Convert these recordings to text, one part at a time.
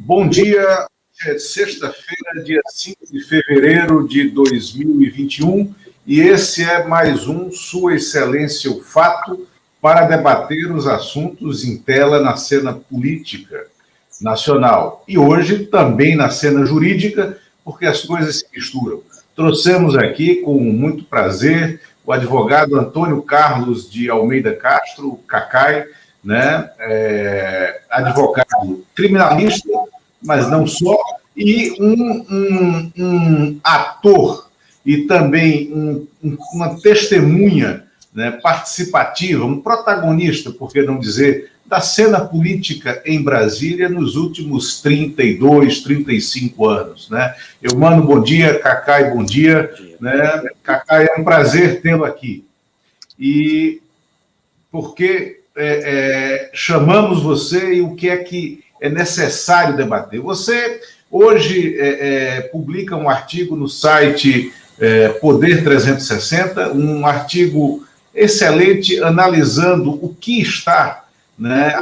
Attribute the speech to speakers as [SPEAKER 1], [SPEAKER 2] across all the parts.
[SPEAKER 1] Bom dia, é sexta-feira, dia 5 de fevereiro de 2021, e esse é mais um Sua Excelência o Fato, para debater os assuntos em tela na cena política nacional. E hoje também na cena jurídica, porque as coisas se misturam. Trouxemos aqui, com muito prazer, o advogado Antônio Carlos de Almeida Castro, o Cacai, né? Advogado criminalista, mas não só, e um ator e também uma testemunha, né, participativa, um protagonista, por que não dizer, da cena política em Brasília nos últimos 32, 35 anos. Né? Mano, bom dia, Cacai, bom dia. Né? Cacai, é um prazer tê-lo aqui. E porque chamamos você e o que é que é necessário debater. Você hoje publica um artigo no site Poder 360, um artigo excelente analisando o que está, né,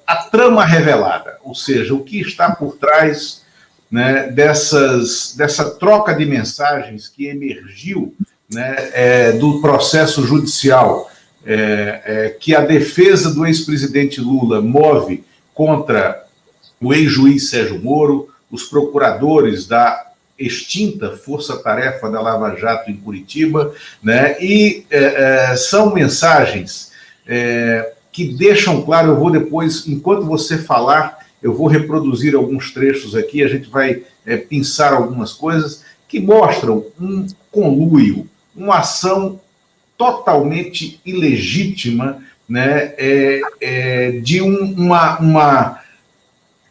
[SPEAKER 1] a trama revelada, ou seja, o que está por trás, né, dessa troca de mensagens que emergiu, né, do processo judicial que a defesa do ex-presidente Lula move contra o ex-juiz Sérgio Moro, os procuradores da extinta força-tarefa da Lava Jato em Curitiba, né? E são mensagens que deixam claro, eu vou depois, enquanto você falar, eu vou reproduzir alguns trechos aqui, a gente vai pensar algumas coisas que mostram um conluio, uma ação totalmente ilegítima, né? De uma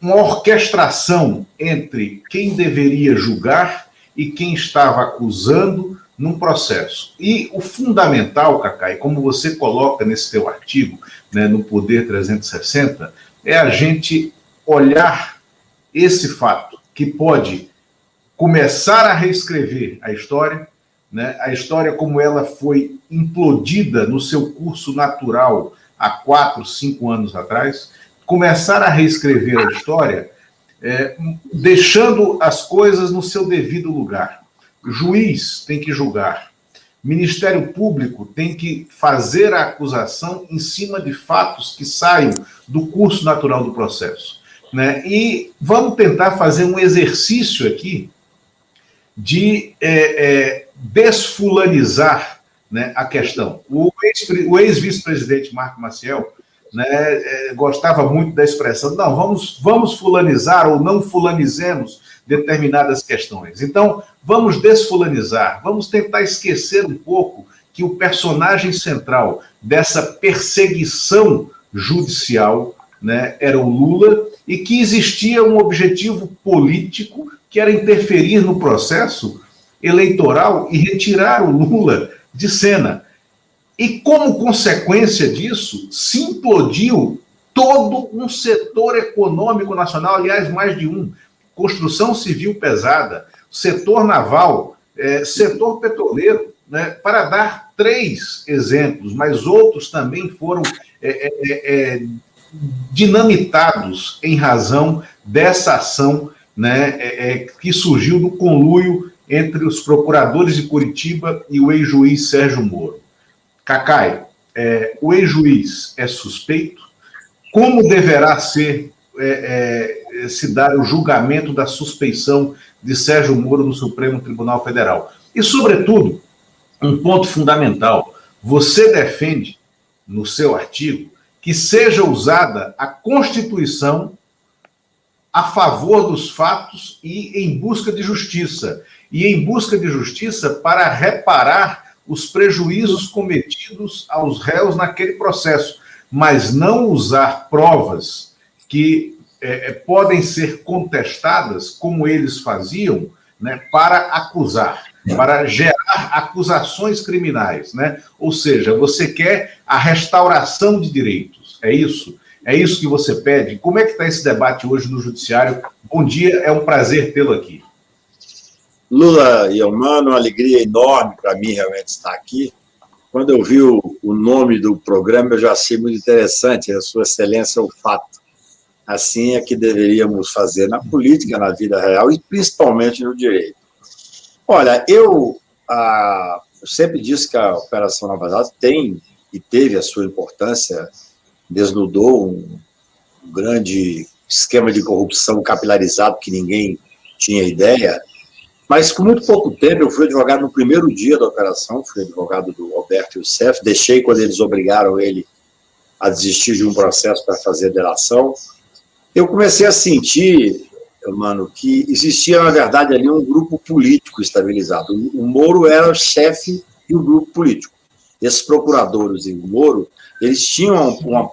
[SPEAKER 1] orquestração entre quem deveria julgar e quem estava acusando num processo. E o fundamental, Cacai, como você coloca nesse teu artigo, né, no Poder 360, é a gente olhar esse fato que pode começar a reescrever a história, né, a história como ela foi implodida no seu curso natural há 4, 5 anos atrás, começar a reescrever a história, deixando as coisas no seu devido lugar. O juiz tem que julgar, Ministério Público tem que fazer a acusação em cima de fatos que saiam do curso natural do processo. Né? E vamos tentar fazer um exercício aqui de desfulanizar, né, a questão. O ex-vice-presidente Marco Maciel, né, gostava muito da expressão, não, vamos fulanizar ou não fulanizemos determinadas questões. Então, vamos desfulanizar, vamos tentar esquecer um pouco que o personagem central dessa perseguição judicial, né, era o Lula e que existia um objetivo político que era interferir no processo eleitoral e retirar o Lula de cena. E, como consequência disso, se implodiu todo um setor econômico nacional, aliás, mais de um. Construção civil pesada, setor naval, setor petroleiro, né, para dar 3 exemplos, mas outros também foram dinamitados em razão dessa ação, né, que surgiu do conluio entre os procuradores de Curitiba e o ex-juiz Sérgio Moro. Cacai, o ex-juiz é suspeito? Como deverá se dar o julgamento da suspeição de Sérgio Moro no Supremo Tribunal Federal? E, sobretudo, um ponto fundamental, você defende, no seu artigo, que seja usada a Constituição a favor dos fatos e em busca de justiça. E em busca de justiça para reparar os prejuízos cometidos aos réus naquele processo, mas não usar provas que podem ser contestadas, como eles faziam, né, para acusar, para gerar acusações criminais, né? Ou seja, você quer a restauração de direitos, é isso? É isso que você pede? Como é que está esse debate hoje no Judiciário? Bom dia, é um prazer tê-lo aqui.
[SPEAKER 2] Lula e Eumano, uma alegria enorme para mim realmente estar aqui. Quando eu vi o nome do programa, eu já achei muito interessante, a Sua Excelência o Fato. assim é que deveríamos fazer na política, na vida real e principalmente no direito. Olha, eu sempre disse que a Operação Lava Jato tem e teve a sua importância, desnudou um grande esquema de corrupção capilarizado que ninguém tinha ideia, mas com muito pouco tempo, eu fui advogado no primeiro dia da operação, fui advogado do Alberto Youssef, deixei quando eles obrigaram ele a desistir de um processo para fazer delação. Eu comecei a sentir, mano, que existia, na verdade, ali um grupo político estabilizado. O Moro era o chefe de um grupo político. Esses procuradores e o Moro, eles tinham uma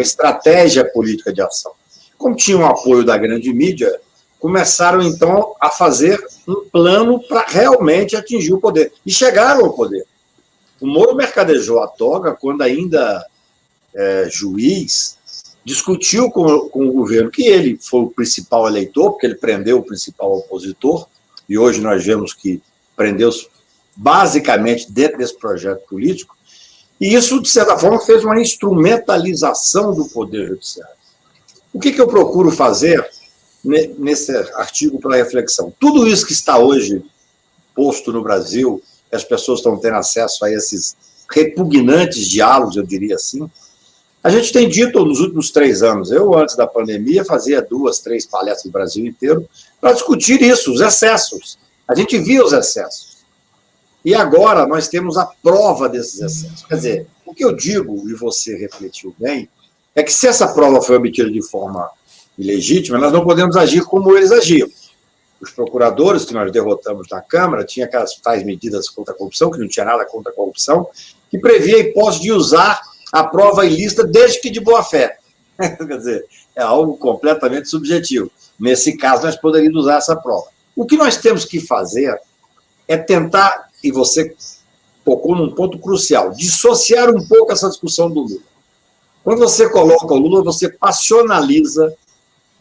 [SPEAKER 2] estratégia política de ação. Como tinham o apoio da grande mídia, começaram, então, a fazer um plano para realmente atingir o poder. E chegaram ao poder. O Moro mercadejou a toga quando ainda juiz, discutiu com o governo que ele foi o principal eleitor, porque ele prendeu o principal opositor, e hoje nós vemos que prendeu basicamente dentro desse projeto político, e isso, de certa forma, fez uma instrumentalização do Poder Judiciário. O que eu procuro fazer nesse artigo para reflexão? Tudo isso que está hoje posto no Brasil, que as pessoas estão tendo acesso a esses repugnantes diálogos, eu diria assim, a gente tem dito nos últimos 3 anos, eu antes da pandemia fazia 2, 3 palestras no Brasil inteiro para discutir isso, os excessos. A gente via os excessos. E agora nós temos a prova desses excessos. Quer dizer, o que eu digo, e você refletiu bem, é que se essa prova foi obtida de forma ilegítima, nós não podemos agir como eles agiam. Os procuradores que nós derrotamos na Câmara tinham aquelas tais medidas contra a corrupção, que não tinha nada contra a corrupção, que previa a hipótese de usar a prova ilícita desde que de boa-fé. Quer dizer, é algo completamente subjetivo. Nesse caso, nós poderíamos usar essa prova. O que nós temos que fazer é tentar, e você tocou num ponto crucial, dissociar um pouco essa discussão do Lula. Quando você coloca o Lula, você passionaliza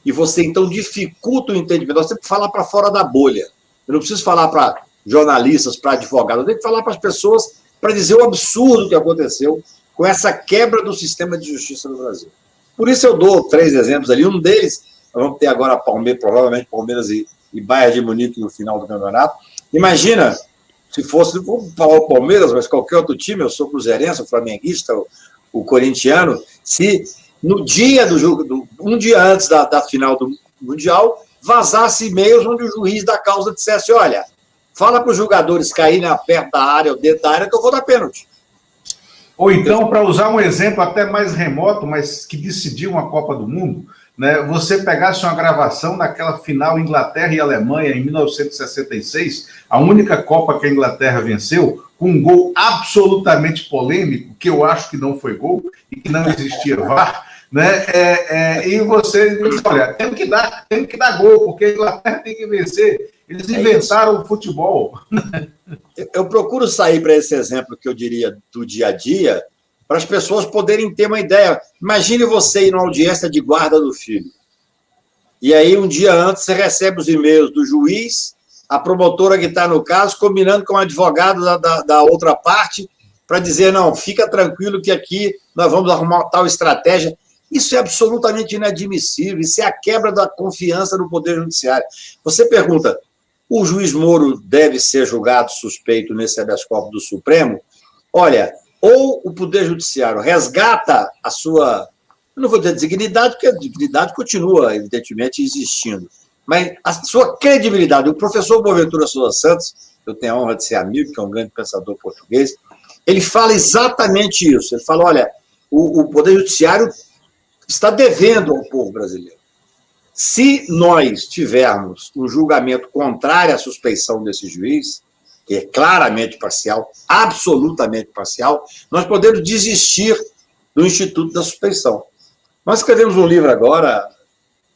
[SPEAKER 2] e você, então, dificulta o entendimento. Nós temos que falar para fora da bolha. Eu não preciso falar para jornalistas, para advogados, eu tenho que falar para as pessoas para dizer o absurdo que aconteceu com essa quebra do sistema de justiça no Brasil. Por isso eu dou 3 exemplos ali. Um deles, nós vamos ter agora provavelmente Palmeiras e Bayern de Munique no final do campeonato. Imagina, se fosse, vou falar o Palmeiras, mas qualquer outro time, eu sou cruzeirense, o flamenguista, o corintiano, se no dia do jogo, um dia antes da final do Mundial, vazasse e-mails onde o juiz da causa dissesse, olha, fala para os jogadores caírem perto da área ou dentro da área que eu vou dar pênalti.
[SPEAKER 1] Ou então, para usar um exemplo até mais remoto, mas que decidiu uma Copa do Mundo, né, você pegasse uma gravação daquela final Inglaterra e Alemanha em 1966, a única Copa que a Inglaterra venceu, com um gol absolutamente polêmico, que eu acho que não foi gol e que não existia VAR, né, e você diz, olha, tem que dar gol, porque a Inglaterra tem que vencer. Eles inventaram o futebol.
[SPEAKER 2] Eu procuro sair para esse exemplo que eu diria do dia a dia, para as pessoas poderem ter uma ideia. Imagine você ir numa audiência de guarda do filho. E aí, um dia antes, você recebe os e-mails do juiz, a promotora que está no caso, combinando com o advogado da outra parte, para dizer, não, fica tranquilo que aqui nós vamos arrumar tal estratégia. Isso é absolutamente inadmissível, isso é a quebra da confiança no Poder Judiciário. Você pergunta, o juiz Moro deve ser julgado suspeito nesse habeas corpus do Supremo? Olha, ou o Poder Judiciário resgata a sua, eu não vou dizer dignidade, porque a dignidade continua, evidentemente, existindo, mas a sua credibilidade. O professor Boaventura Sousa Santos, eu tenho a honra de ser amigo, que é um grande pensador português, ele fala exatamente isso. Ele fala, olha, o Poder Judiciário está devendo ao povo brasileiro. Se nós tivermos um julgamento contrário à suspeição desse juiz, que é claramente parcial, absolutamente parcial, nós podemos desistir do Instituto da Suspeição. Nós escrevemos um livro agora,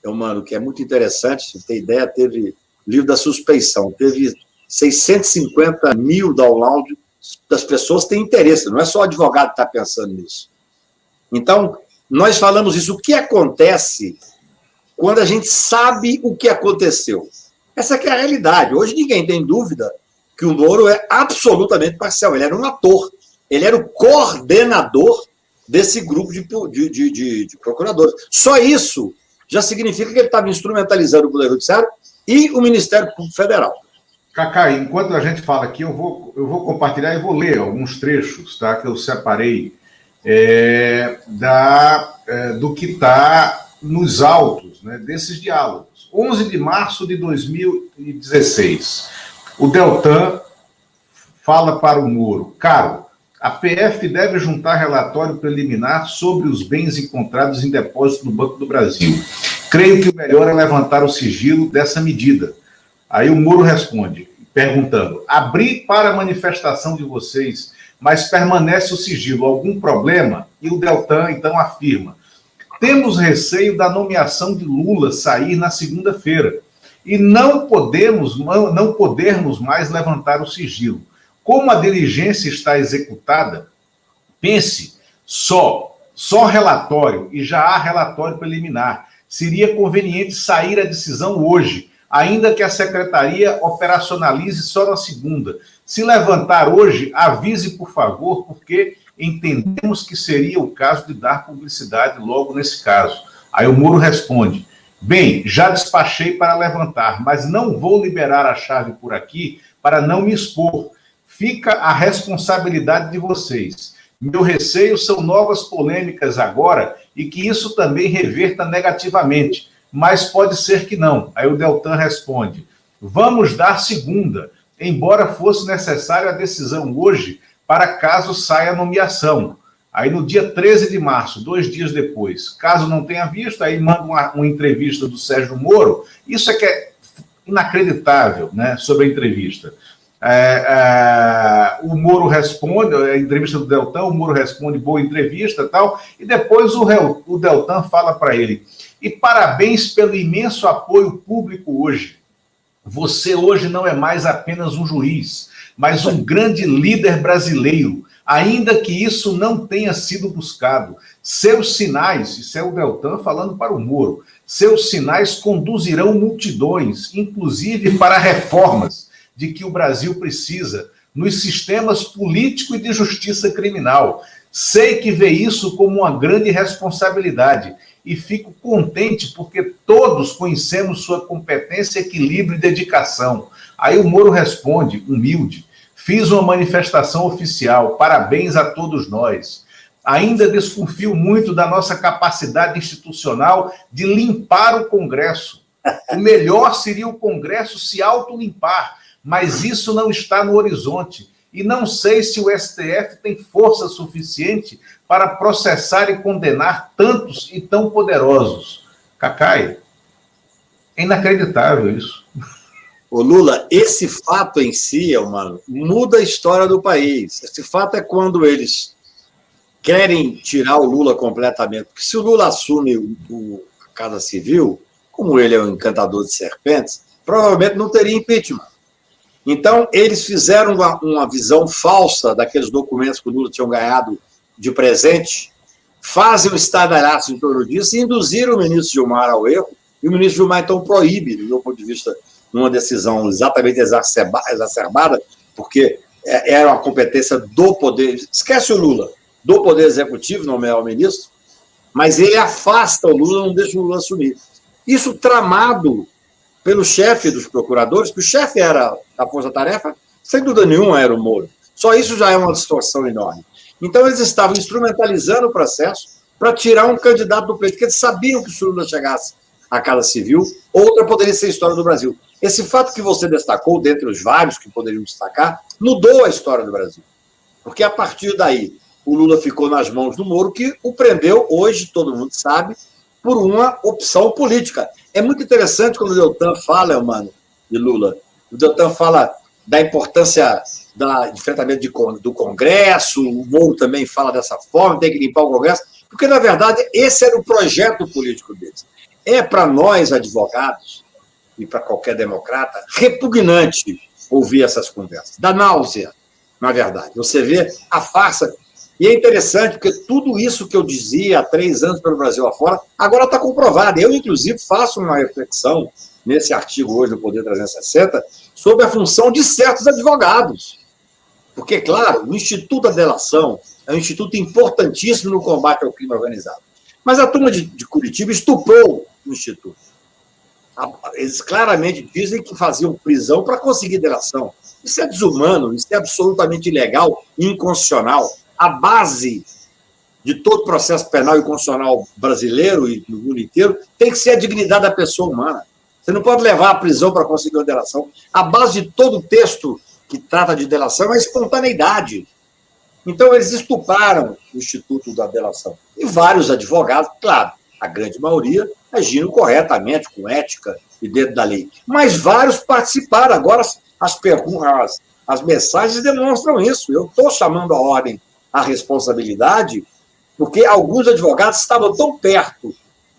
[SPEAKER 2] mano, que é muito interessante, se você tem ideia, teve o livro da suspeição, teve 650 mil downloads das pessoas que têm interesse, não é só o advogado que está pensando nisso. Então, nós falamos isso, o que acontece quando a gente sabe o que aconteceu. Essa que é a realidade. Hoje ninguém tem dúvida que o Moro é absolutamente parcial. Ele era um ator. Ele era o coordenador desse grupo de procuradores. Só isso já significa que ele estava instrumentalizando o Poder Judiciário e o Ministério Público Federal.
[SPEAKER 1] Cacá, enquanto a gente fala aqui, eu vou compartilhar e vou ler alguns trechos, tá, que eu separei do que está nos autos, né, desses diálogos. 11 de março de 2016, o Deltan fala para o Moro: Caro, a PF deve juntar relatório preliminar sobre os bens encontrados em depósito no Banco do Brasil. Creio que o melhor é levantar o sigilo dessa medida. Aí o Moro responde, perguntando: abri para a manifestação de vocês, mas permanece o sigilo. Algum problema? E o Deltan, então, afirma: temos receio da nomeação de Lula sair na segunda-feira e não podermos mais levantar o sigilo. Como a diligência está executada, pense, só relatório, e já há relatório preliminar. Seria conveniente sair a decisão hoje, ainda que a secretaria operacionalize só na segunda. Se levantar hoje, avise, por favor, porque entendemos que seria o caso de dar publicidade logo nesse caso. Aí o Moro responde: bem, já despachei para levantar, mas não vou liberar a chave por aqui para não me expor. Fica a responsabilidade de vocês. Meu receio são novas polêmicas agora e que isso também reverta negativamente, mas pode ser que não. Aí o Deltan responde: vamos dar segunda, embora fosse necessário a decisão hoje para caso saia a nomeação. Aí no dia 13 de março, 2 dias depois, caso não tenha visto, aí manda uma entrevista do Sérgio Moro. Isso é que é inacreditável, né, sobre a entrevista. O Moro responde, a entrevista do Deltan, o Moro responde: boa entrevista e tal, e depois o Deltan fala para ele: e parabéns pelo imenso apoio público hoje. Você hoje não é mais apenas um juiz, mas um grande líder brasileiro, ainda que isso não tenha sido buscado. Seus sinais, isso é o Deltan falando para o Moro, seus sinais conduzirão multidões, inclusive para reformas de que o Brasil precisa, nos sistemas político e de justiça criminal. Sei que vê isso como uma grande responsabilidade e fico contente porque todos conhecemos sua competência, equilíbrio e dedicação. Aí o Moro responde, humilde: fiz uma manifestação oficial, parabéns a todos nós. Ainda desconfio muito da nossa capacidade institucional de limpar o Congresso. O melhor seria o Congresso se autolimpar, mas isso não está no horizonte. E não sei se o STF tem força suficiente para processar e condenar tantos e tão poderosos. Cacai, é inacreditável isso.
[SPEAKER 2] Ô Lula, esse fato em si, mano, muda a história do país. Esse fato é quando eles querem tirar o Lula completamente. Porque se o Lula assume a Casa Civil, como ele é um encantador de serpentes, provavelmente não teria impeachment. Então, eles fizeram uma visão falsa daqueles documentos que o Lula tinha ganhado de presente, fazem o estardalhaço em torno disso e induziram o ministro Gilmar ao erro, e o ministro Gilmar, então, proíbe, do meu ponto de vista, numa decisão exatamente exacerbada, porque era uma competência do poder, esquece o Lula, do poder executivo, nomear o ministro, mas ele afasta o Lula, não deixa o Lula assumir. Isso tramado pelo chefe dos procuradores, que o chefe era da força-tarefa, sem dúvida nenhuma era o Moro. Só isso já é uma distorção enorme. Então, eles estavam instrumentalizando o processo para tirar um candidato do pleito, porque eles sabiam que se o Lula chegasse à Casa Civil, outra poderia ser a história do Brasil. Esse fato que você destacou, dentre os vários que poderiam destacar, mudou a história do Brasil. Porque, a partir daí, o Lula ficou nas mãos do Moro, que o prendeu, hoje, todo mundo sabe, por uma opção política. É muito interessante quando o Deltan fala, mano, de Lula. O Deltan fala da importância do enfrentamento do Congresso, o Moro também fala dessa forma, tem que limpar o Congresso, porque, na verdade, esse era o projeto político deles. É para nós, advogados, e para qualquer democrata, repugnante ouvir essas conversas. Dá náusea, na verdade. Você vê a farsa. E é interessante, porque tudo isso que eu dizia há 3 anos pelo Brasil afora, agora está comprovado. Eu, inclusive, faço uma reflexão nesse artigo hoje do Poder 360 sobre a função de certos advogados. Porque, claro, o Instituto da Delação é um instituto importantíssimo no combate ao crime organizado. Mas a turma de Curitiba estuprou no Instituto. Eles claramente dizem que faziam prisão para conseguir delação. Isso é desumano, isso é absolutamente ilegal e inconstitucional. A base de todo processo penal e constitucional brasileiro e no mundo inteiro tem que ser a dignidade da pessoa humana. Você não pode levar à prisão para conseguir uma delação. A base de todo texto que trata de delação é a espontaneidade. Então, eles estupraram o Instituto da Delação. E vários advogados, claro, a grande maioria, agiram corretamente, com ética e dentro da lei. Mas vários participaram. Agora, as mensagens demonstram isso. Eu estou chamando a ordem à responsabilidade, porque alguns advogados estavam tão perto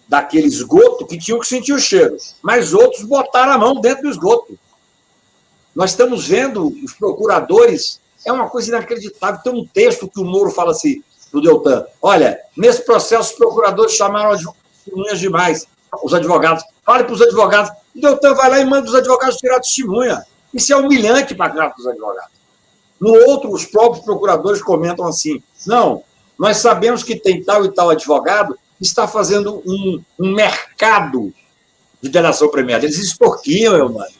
[SPEAKER 2] daquele esgoto que tinham que sentir o cheiro, mas outros botaram a mão dentro do esgoto. Nós estamos vendo os procuradores, é uma coisa inacreditável. Tem um texto que o Moro fala assim, do Deltan, olha, nesse processo os procuradores chamaram testemunhas demais, os advogados, fale para os advogados, o Deltan vai lá e manda os advogados tirar testemunha. Isso é humilhante para os advogados. No outro, os próprios procuradores comentam assim, não, nós sabemos que tem tal e tal advogado que está fazendo um mercado de delação premiada. Eles extorquiam, Eumano.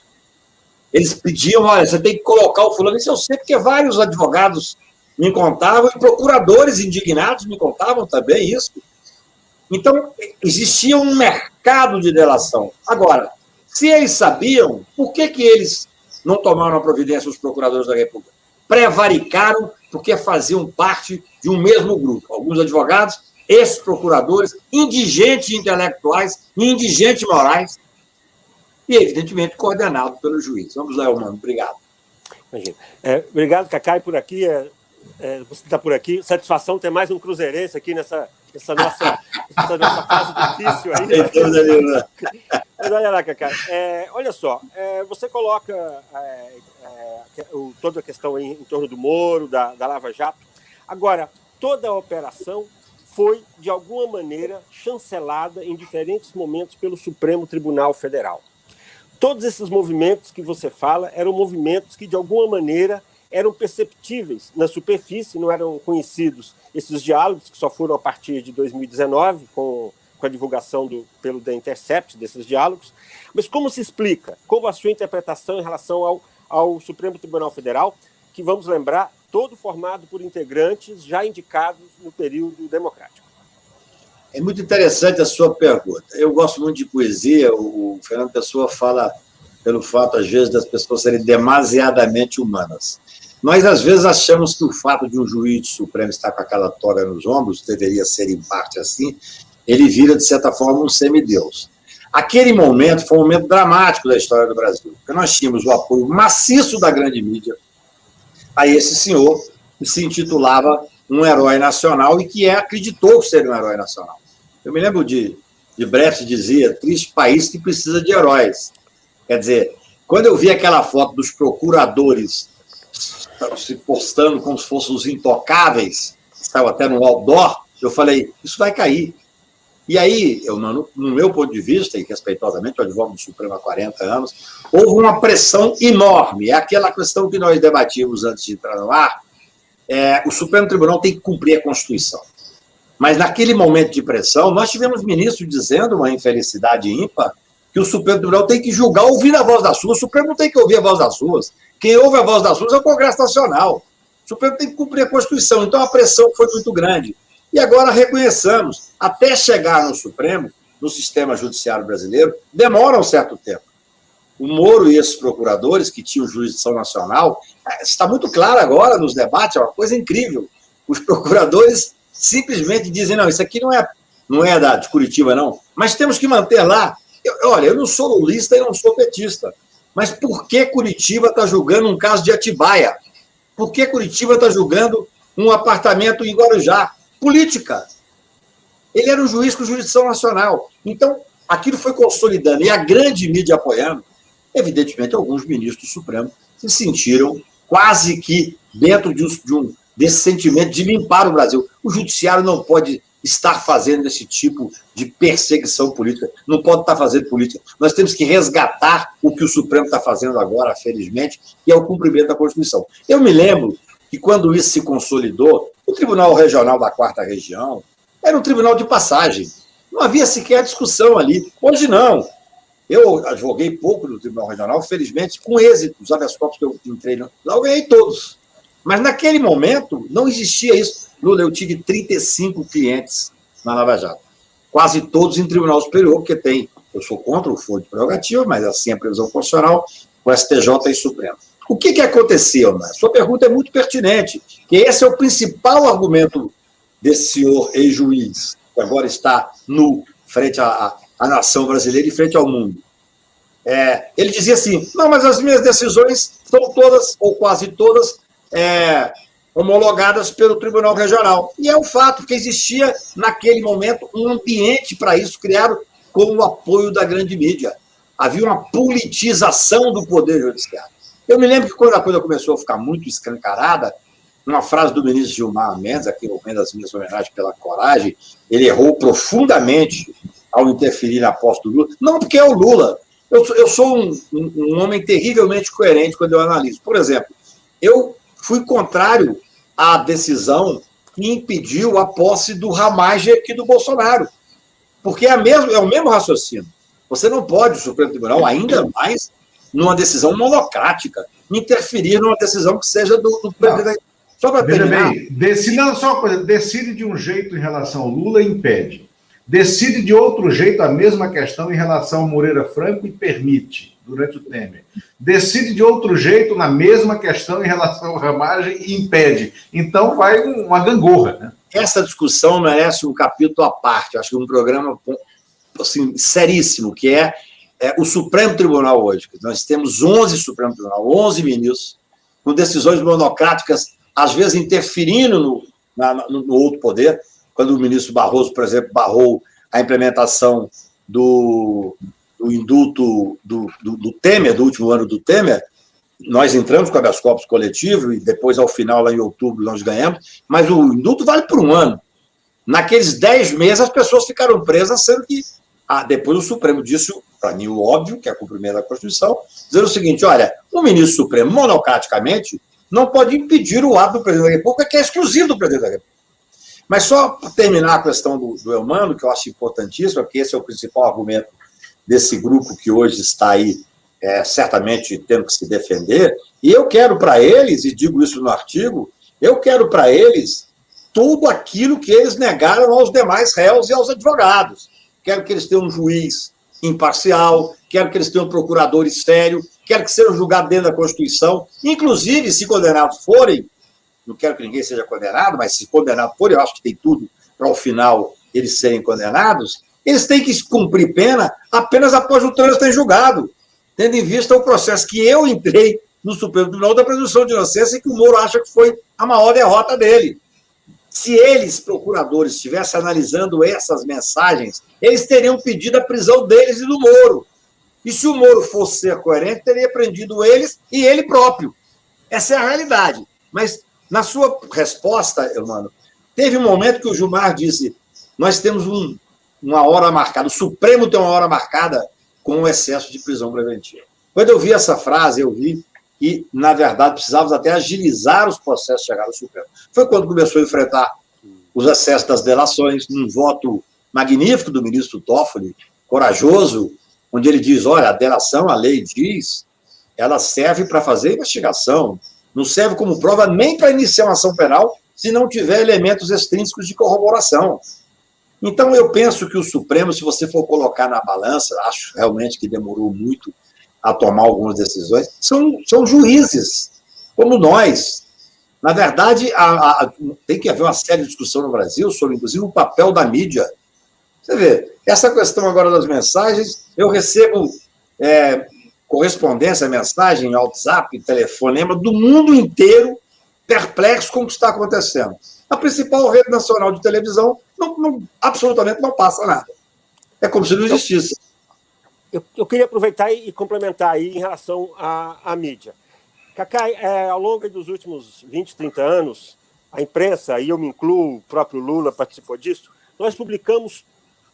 [SPEAKER 2] Eles pediam, olha, você tem que colocar o fulano. Isso eu sei, porque vários advogados me contavam, e procuradores indignados me contavam também isso. Então, existia um mercado de delação. Agora, se eles sabiam, por que eles não tomaram a providência, os procuradores da República? Prevaricaram porque faziam parte de um mesmo grupo. Alguns advogados, esses procuradores, indigentes intelectuais e indigentes morais, e, evidentemente, coordenado pelo juiz. Vamos lá, Eumano. Obrigado.
[SPEAKER 3] Imagina. Obrigado, Cacá, por aqui. Você está por aqui. Satisfação ter mais um cruzeirense aqui nessa nossa fase difícil aí. Mas olha lá, Cacá. Olha só, você coloca toda a questão em torno do Moro, da Lava Jato. Agora, toda a operação foi, de alguma maneira, chancelada em diferentes momentos pelo Supremo Tribunal Federal. Todos esses movimentos que você fala eram movimentos que, de alguma maneira, eram perceptíveis na superfície, não eram conhecidos esses diálogos, que só foram a partir de 2019, com a divulgação pelo The Intercept desses diálogos. Mas como se explica? Como a sua interpretação em relação ao Supremo Tribunal Federal, que, vamos lembrar, todo formado por integrantes já indicados no período democrático?
[SPEAKER 2] É muito interessante a sua pergunta. Eu gosto muito de poesia, o Fernando Pessoa fala pelo fato, às vezes, das pessoas serem demasiadamente humanas. Nós, às vezes, achamos que o fato de um juiz supremo estar com aquela toga nos ombros, deveria ser, em parte, assim, ele vira, de certa forma, um semideus. Aquele momento foi um momento dramático da história do Brasil, porque nós tínhamos o apoio maciço da grande mídia a esse senhor, que se intitulava um herói nacional e que acreditou ser um herói nacional. Eu me lembro de Brecht dizia, triste país que precisa de heróis. Quer dizer, quando eu vi aquela foto dos procuradores se postando como se fossem os intocáveis, estava até no outdoor, eu falei, isso vai cair. E aí, no meu ponto de vista, e respeitosamente, eu advogo do Supremo há 40 anos, houve uma pressão enorme. É aquela questão que nós debatíamos antes de entrar no ar. O Supremo Tribunal tem que cumprir a Constituição. Mas, naquele momento de pressão, nós tivemos ministros dizendo, uma infelicidade ímpar, que o Supremo Tribunal tem que julgar ouvindo a voz das ruas. O Supremo não tem que ouvir a voz das ruas. Quem ouve a voz das ruas é o Congresso Nacional. O Supremo tem que cumprir a Constituição. Então, a pressão foi muito grande. E agora reconheçamos, até chegar no Supremo, no sistema judiciário brasileiro, demora um certo tempo. O Moro e esses procuradores, que tinham jurisdição nacional, está muito claro agora nos debates, é uma coisa incrível. Os procuradores simplesmente dizem, não, isso aqui não é de Curitiba, não, mas temos que manter lá. Olha, eu não sou lulista e não sou petista, mas por que Curitiba está julgando um caso de Atibaia? Por que Curitiba está julgando um apartamento em Guarujá? Política. Ele era um juiz com jurisdição nacional. Então, aquilo foi consolidando. E a grande mídia apoiando, evidentemente, alguns ministros do Supremo se sentiram quase que dentro desse sentimento de limpar o Brasil. O judiciário não pode estar fazendo esse tipo de perseguição política. Não pode estar fazendo política. Nós temos que resgatar o que o Supremo está fazendo agora, felizmente, que é o cumprimento da Constituição. Eu me lembro que, quando isso se consolidou, o Tribunal Regional da 4ª Região era um tribunal de passagem. Não havia sequer discussão ali. Hoje não. Eu advoguei pouco no Tribunal Regional, felizmente, com êxito. Os habeas corpus que eu entrei lá, eu ganhei todos. Mas naquele momento não existia isso. Lula, eu tive 35 clientes na Lava Jato. Quase todos em Tribunal Superior, porque tem. Eu sou contra o foro de prerrogativa, mas assim é a previsão constitucional, o STJ e Supremo. O que aconteceu, né? Sua pergunta é muito pertinente, que esse é o principal argumento desse senhor ex-juiz, que agora está nu frente à nação brasileira e frente ao mundo. Ele dizia assim, não, mas as minhas decisões são todas, ou quase todas, homologadas pelo Tribunal Regional. E é um fato, porque existia, naquele momento, um ambiente para isso criado com o apoio da grande mídia. Havia uma politização do Poder Judiciário. Eu me lembro que quando a coisa começou a ficar muito escancarada, uma frase do ministro Gilmar Mendes, aqui no momento das minhas homenagens pela coragem, ele errou profundamente ao interferir na posse do Lula. Não porque é o Lula. Eu sou um homem terrivelmente coerente quando eu analiso. Por exemplo, eu fui contrário à decisão que impediu a posse do Ramagem aqui do Bolsonaro. Porque é o mesmo raciocínio. Você não pode, o Supremo Tribunal, ainda mais numa decisão monocrática, interferir numa decisão que seja do presidente. Só para terminar...
[SPEAKER 1] Veja bem, não, só uma coisa, decide de um jeito em relação ao Lula e impede. Decide de outro jeito a mesma questão em relação ao Moreira Franco e permite, durante o Temer. Decide de outro jeito na mesma questão em relação ao Ramagem e impede. Então vai uma gangorra, né?
[SPEAKER 2] Essa discussão merece um capítulo à parte, acho que um programa assim, seríssimo, que é o Supremo Tribunal hoje. Nós temos 11 Supremo Tribunal, 11 ministros, com decisões monocráticas, às vezes interferindo no outro poder. Quando o ministro Barroso, por exemplo, barrou a implementação do indulto do Temer, do último ano do Temer, nós entramos com o habeas corpus coletivo e depois, ao final, lá em outubro, nós ganhamos, mas o indulto vale por um ano. Naqueles 10 meses, as pessoas ficaram presas, sendo que depois o Supremo disse, para mim, o óbvio, que é cumprimento da Constituição, dizendo o seguinte, olha, o ministro Supremo, monocraticamente, não pode impedir o ato do presidente da República, que é exclusivo do presidente da República. Mas só para terminar a questão do Eumano, que eu acho importantíssima, porque esse é o principal argumento desse grupo que hoje está aí, certamente tendo que se defender, e eu quero para eles, e digo isso no artigo, eu quero para eles tudo aquilo que eles negaram aos demais réus e aos advogados. Quero que eles tenham um juiz imparcial, quero que eles tenham um procurador sério, quero que sejam julgados dentro da Constituição, inclusive, se condenados forem, não quero que ninguém seja condenado, mas se condenado forem, eu acho que tem tudo para, ao final, eles serem condenados, eles têm que cumprir pena apenas após o trânsito em julgado, tendo em vista o processo que eu entrei no Supremo Tribunal da presunção de inocência e que o Moro acha que foi a maior derrota dele. Se eles, procuradores, estivessem analisando essas mensagens, eles teriam pedido a prisão deles e do Moro. E se o Moro fosse ser coerente, teria prendido eles e ele próprio. Essa é a realidade. Mas, na sua resposta, mano, teve um momento que o Gilmar disse, nós temos uma hora marcada, o Supremo tem uma hora marcada com o excesso de prisão preventiva. Quando eu vi essa frase, eu vi que, na verdade, precisávamos até agilizar os processos de chegar ao Supremo. Foi quando começou a enfrentar os excessos das delações, num voto magnífico do ministro Toffoli, corajoso, onde ele diz, olha, a delação, a lei diz, ela serve para fazer investigação, não serve como prova nem para iniciar uma ação penal se não tiver elementos extrínsecos de corroboração. Então, eu penso que o Supremo, se você for colocar na balança, acho realmente que demorou muito a tomar algumas decisões, são juízes, como nós. Na verdade, tem que haver uma séria discussão no Brasil sobre, inclusive, o papel da mídia. Você vê, essa questão agora das mensagens, eu recebo correspondência, mensagem, WhatsApp, telefonema, do mundo inteiro perplexo com o que está acontecendo. A principal rede nacional de televisão absolutamente não passa nada. É como se não existisse.
[SPEAKER 3] Eu queria aproveitar e complementar aí em relação à mídia. Cacá, ao longo dos últimos 20, 30 anos, a imprensa, e eu me incluo, o próprio Lula participou disso, nós publicamos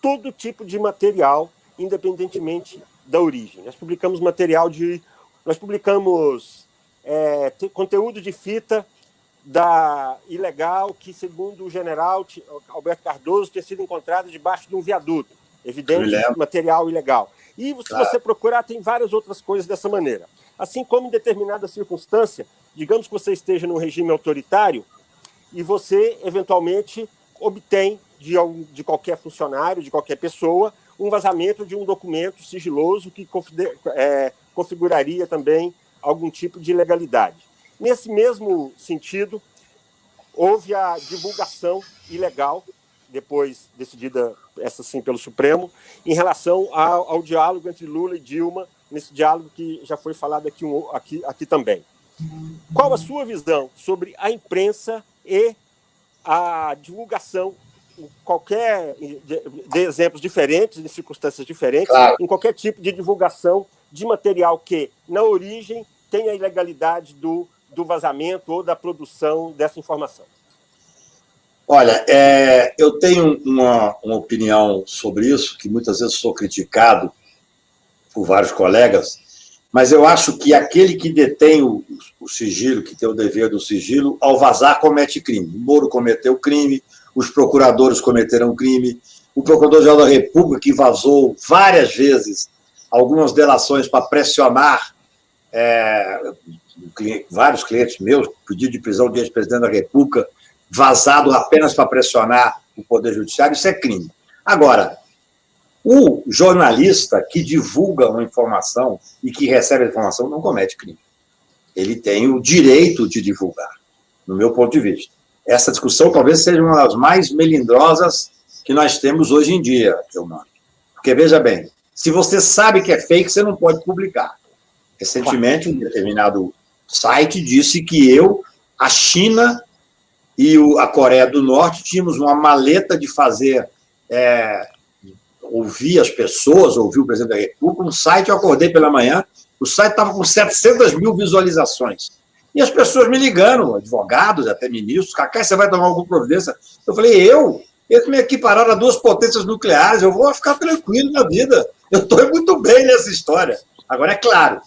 [SPEAKER 3] todo tipo de material, independentemente da origem. Nós publicamos conteúdo de fita ilegal que, segundo o general Alberto Cardoso, tinha sido encontrada debaixo de um viaduto, evidente material ilegal. E se você procurar, tem várias outras coisas dessa maneira. Assim como em determinada circunstância, digamos que você esteja num regime autoritário e você, eventualmente, obtém de qualquer funcionário, de qualquer pessoa, um vazamento de um documento sigiloso que configuraria também algum tipo de ilegalidade. Nesse mesmo sentido, houve a divulgação ilegal, depois decidida, essa sim, pelo Supremo, em relação ao diálogo entre Lula e Dilma, nesse diálogo que já foi falado aqui também. Qual a sua visão sobre a imprensa e a divulgação, de exemplos diferentes, de circunstâncias diferentes, em qualquer tipo de divulgação de material que, na origem, tenha a ilegalidade do vazamento ou da produção dessa informação?
[SPEAKER 2] Olha, eu tenho uma opinião sobre isso, que muitas vezes sou criticado por vários colegas, mas eu acho que aquele que detém o sigilo, que tem o dever do sigilo, ao vazar, comete crime. O Moro cometeu crime, os procuradores cometeram crime, o Procurador-Geral da República, que vazou várias vezes algumas delações para pressionar vários clientes meus, pedido de prisão de ex-presidente da República, vazado apenas para pressionar o Poder Judiciário, isso é crime. Agora, o jornalista que divulga uma informação e que recebe a informação não comete crime. Ele tem o direito de divulgar, no meu ponto de vista. Essa discussão talvez seja uma das mais melindrosas que nós temos hoje em dia, Eumano. Porque, veja bem, se você sabe que é fake, você não pode publicar. Recentemente, um determinado site disse que a China e a Coreia do Norte tínhamos uma maleta de fazer, ouvir as pessoas, ouvir o presidente da República. Um site, eu acordei pela manhã, o site estava com 700 mil visualizações. E as pessoas me ligando, advogados, até ministros, Cacá, você vai tomar alguma providência? Eu falei, eles me equipararam a 2 potências nucleares, eu vou ficar tranquilo na vida. Eu estou muito bem nessa história. Agora, é claro,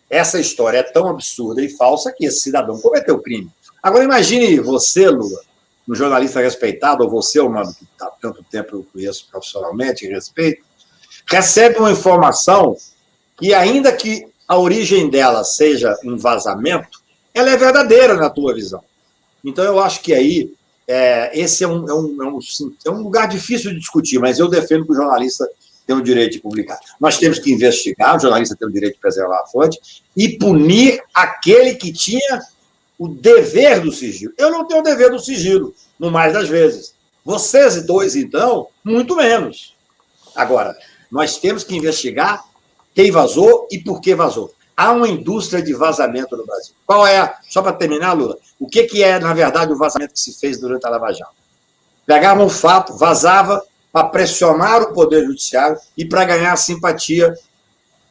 [SPEAKER 2] essa história é tão absurda e falsa que esse cidadão cometeu crime. Agora, imagine você, Lula, um jornalista respeitado, ou você, mano, que há tanto tempo eu conheço profissionalmente e respeito, recebe uma informação que, ainda que a origem dela seja um vazamento, ela é verdadeira na tua visão. Então, eu acho que aí, esse é um lugar difícil de discutir, mas eu defendo que o jornalista tem o direito de publicar. Nós temos que investigar, o jornalista tem o direito de preservar a fonte e punir aquele que tinha o dever do sigilo. Eu não tenho o dever do sigilo, no mais das vezes. Vocês dois, então, muito menos. Agora, nós temos que investigar quem vazou e por que vazou. Há uma indústria de vazamento no Brasil. Qual é, só para terminar, Lula, o que é, na verdade, o vazamento que se fez durante a Lava Jato? Pegava um fato, vazava para pressionar o Poder Judiciário e para ganhar a simpatia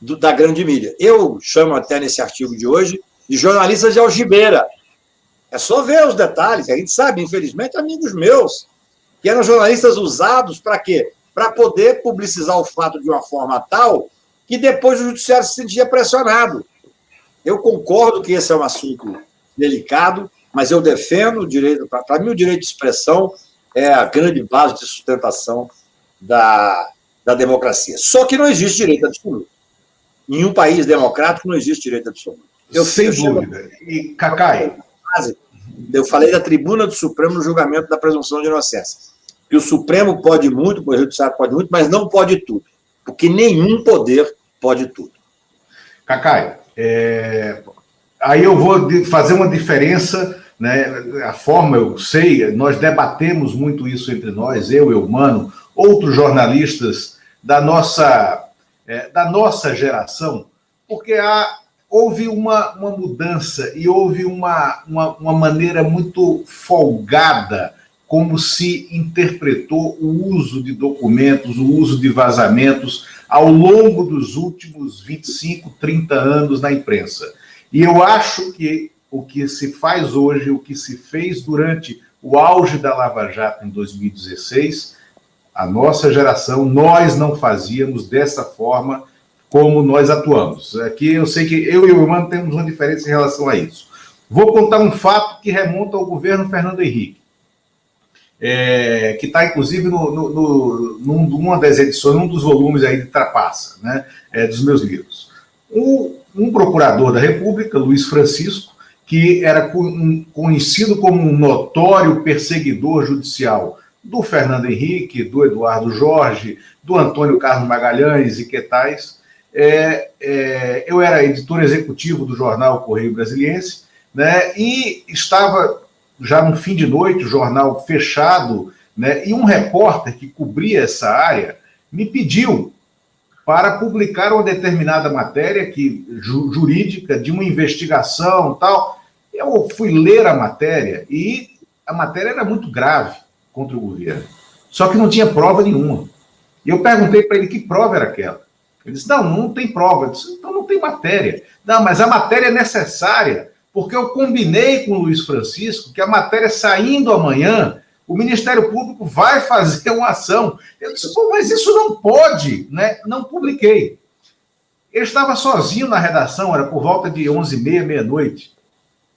[SPEAKER 2] da grande mídia. Eu chamo até nesse artigo de hoje de jornalistas de algibeira. É só ver os detalhes. A gente sabe, infelizmente, amigos meus, que eram jornalistas usados para quê? Para poder publicizar o fato de uma forma tal que depois o judiciário se sentia pressionado. Eu concordo que esse é um assunto delicado, mas eu defendo o direito. Para mim, o direito de expressão é a grande base de sustentação da democracia. Só que não existe direito absoluto. Em um país democrático não existe direito absoluto.
[SPEAKER 1] Sem dúvida. E, Cacai?
[SPEAKER 2] Eu falei da tribuna do Supremo no julgamento da presunção de inocência. Que o Supremo pode muito, o Poder Judiciário pode muito, mas não pode tudo. Porque nenhum poder pode tudo.
[SPEAKER 1] Cacai, aí eu vou fazer uma diferença, né? A forma, eu sei, nós debatemos muito isso entre nós, eu, Mano, outros jornalistas da nossa geração, porque houve uma mudança e houve uma maneira muito folgada como se interpretou o uso de documentos, o uso de vazamentos ao longo dos últimos 25, 30 anos na imprensa. E eu acho que o que se faz hoje, o que se fez durante o auge da Lava Jato em 2016, a nossa geração, nós não fazíamos dessa forma como nós atuamos. Aqui eu sei que eu e o Mano temos uma diferença em relação a isso. Vou contar um fato que remonta ao governo Fernando Henrique, que está, inclusive, numa das edições, num dos volumes aí de Trapaça, né, dos meus livros. Um procurador da República, Luiz Francisco, que era conhecido como um notório perseguidor judicial do Fernando Henrique, do Eduardo Jorge, do Antônio Carlos Magalhães e que tais. Eu era editor executivo do jornal Correio Brasiliense, né, e estava já no fim de noite, o jornal fechado, né, e um repórter que cobria essa área me pediu para publicar uma determinada matéria jurídica de uma investigação e tal. Eu fui ler a matéria e a matéria era muito grave contra o governo, só que não tinha prova nenhuma. E eu perguntei para ele que prova era aquela. Ele disse, não tem prova. Eu disse, então não tem matéria. Não, mas a matéria é necessária, porque eu combinei com o Luiz Francisco que a matéria saindo amanhã, o Ministério Público vai fazer uma ação. Eu disse, mas isso não pode, né? Não publiquei. Eu estava sozinho na redação, era por volta de 11h30, meia-noite,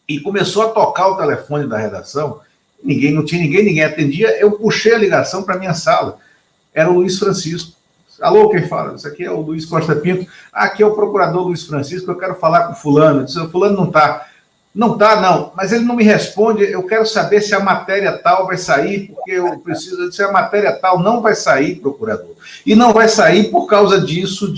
[SPEAKER 1] e começou a tocar o telefone da redação, não tinha ninguém, ninguém atendia, eu puxei a ligação para a minha sala, era o Luiz Francisco. Alô, quem fala? Isso aqui é o Luiz Costa Pinto. Aqui é o procurador Luiz Francisco, eu quero falar com fulano. Eu disse, o fulano não está. Não está, não, mas ele não me responde, eu quero saber se a matéria tal vai sair, porque eu preciso, se a matéria tal não vai sair, procurador, e não vai sair por causa disso.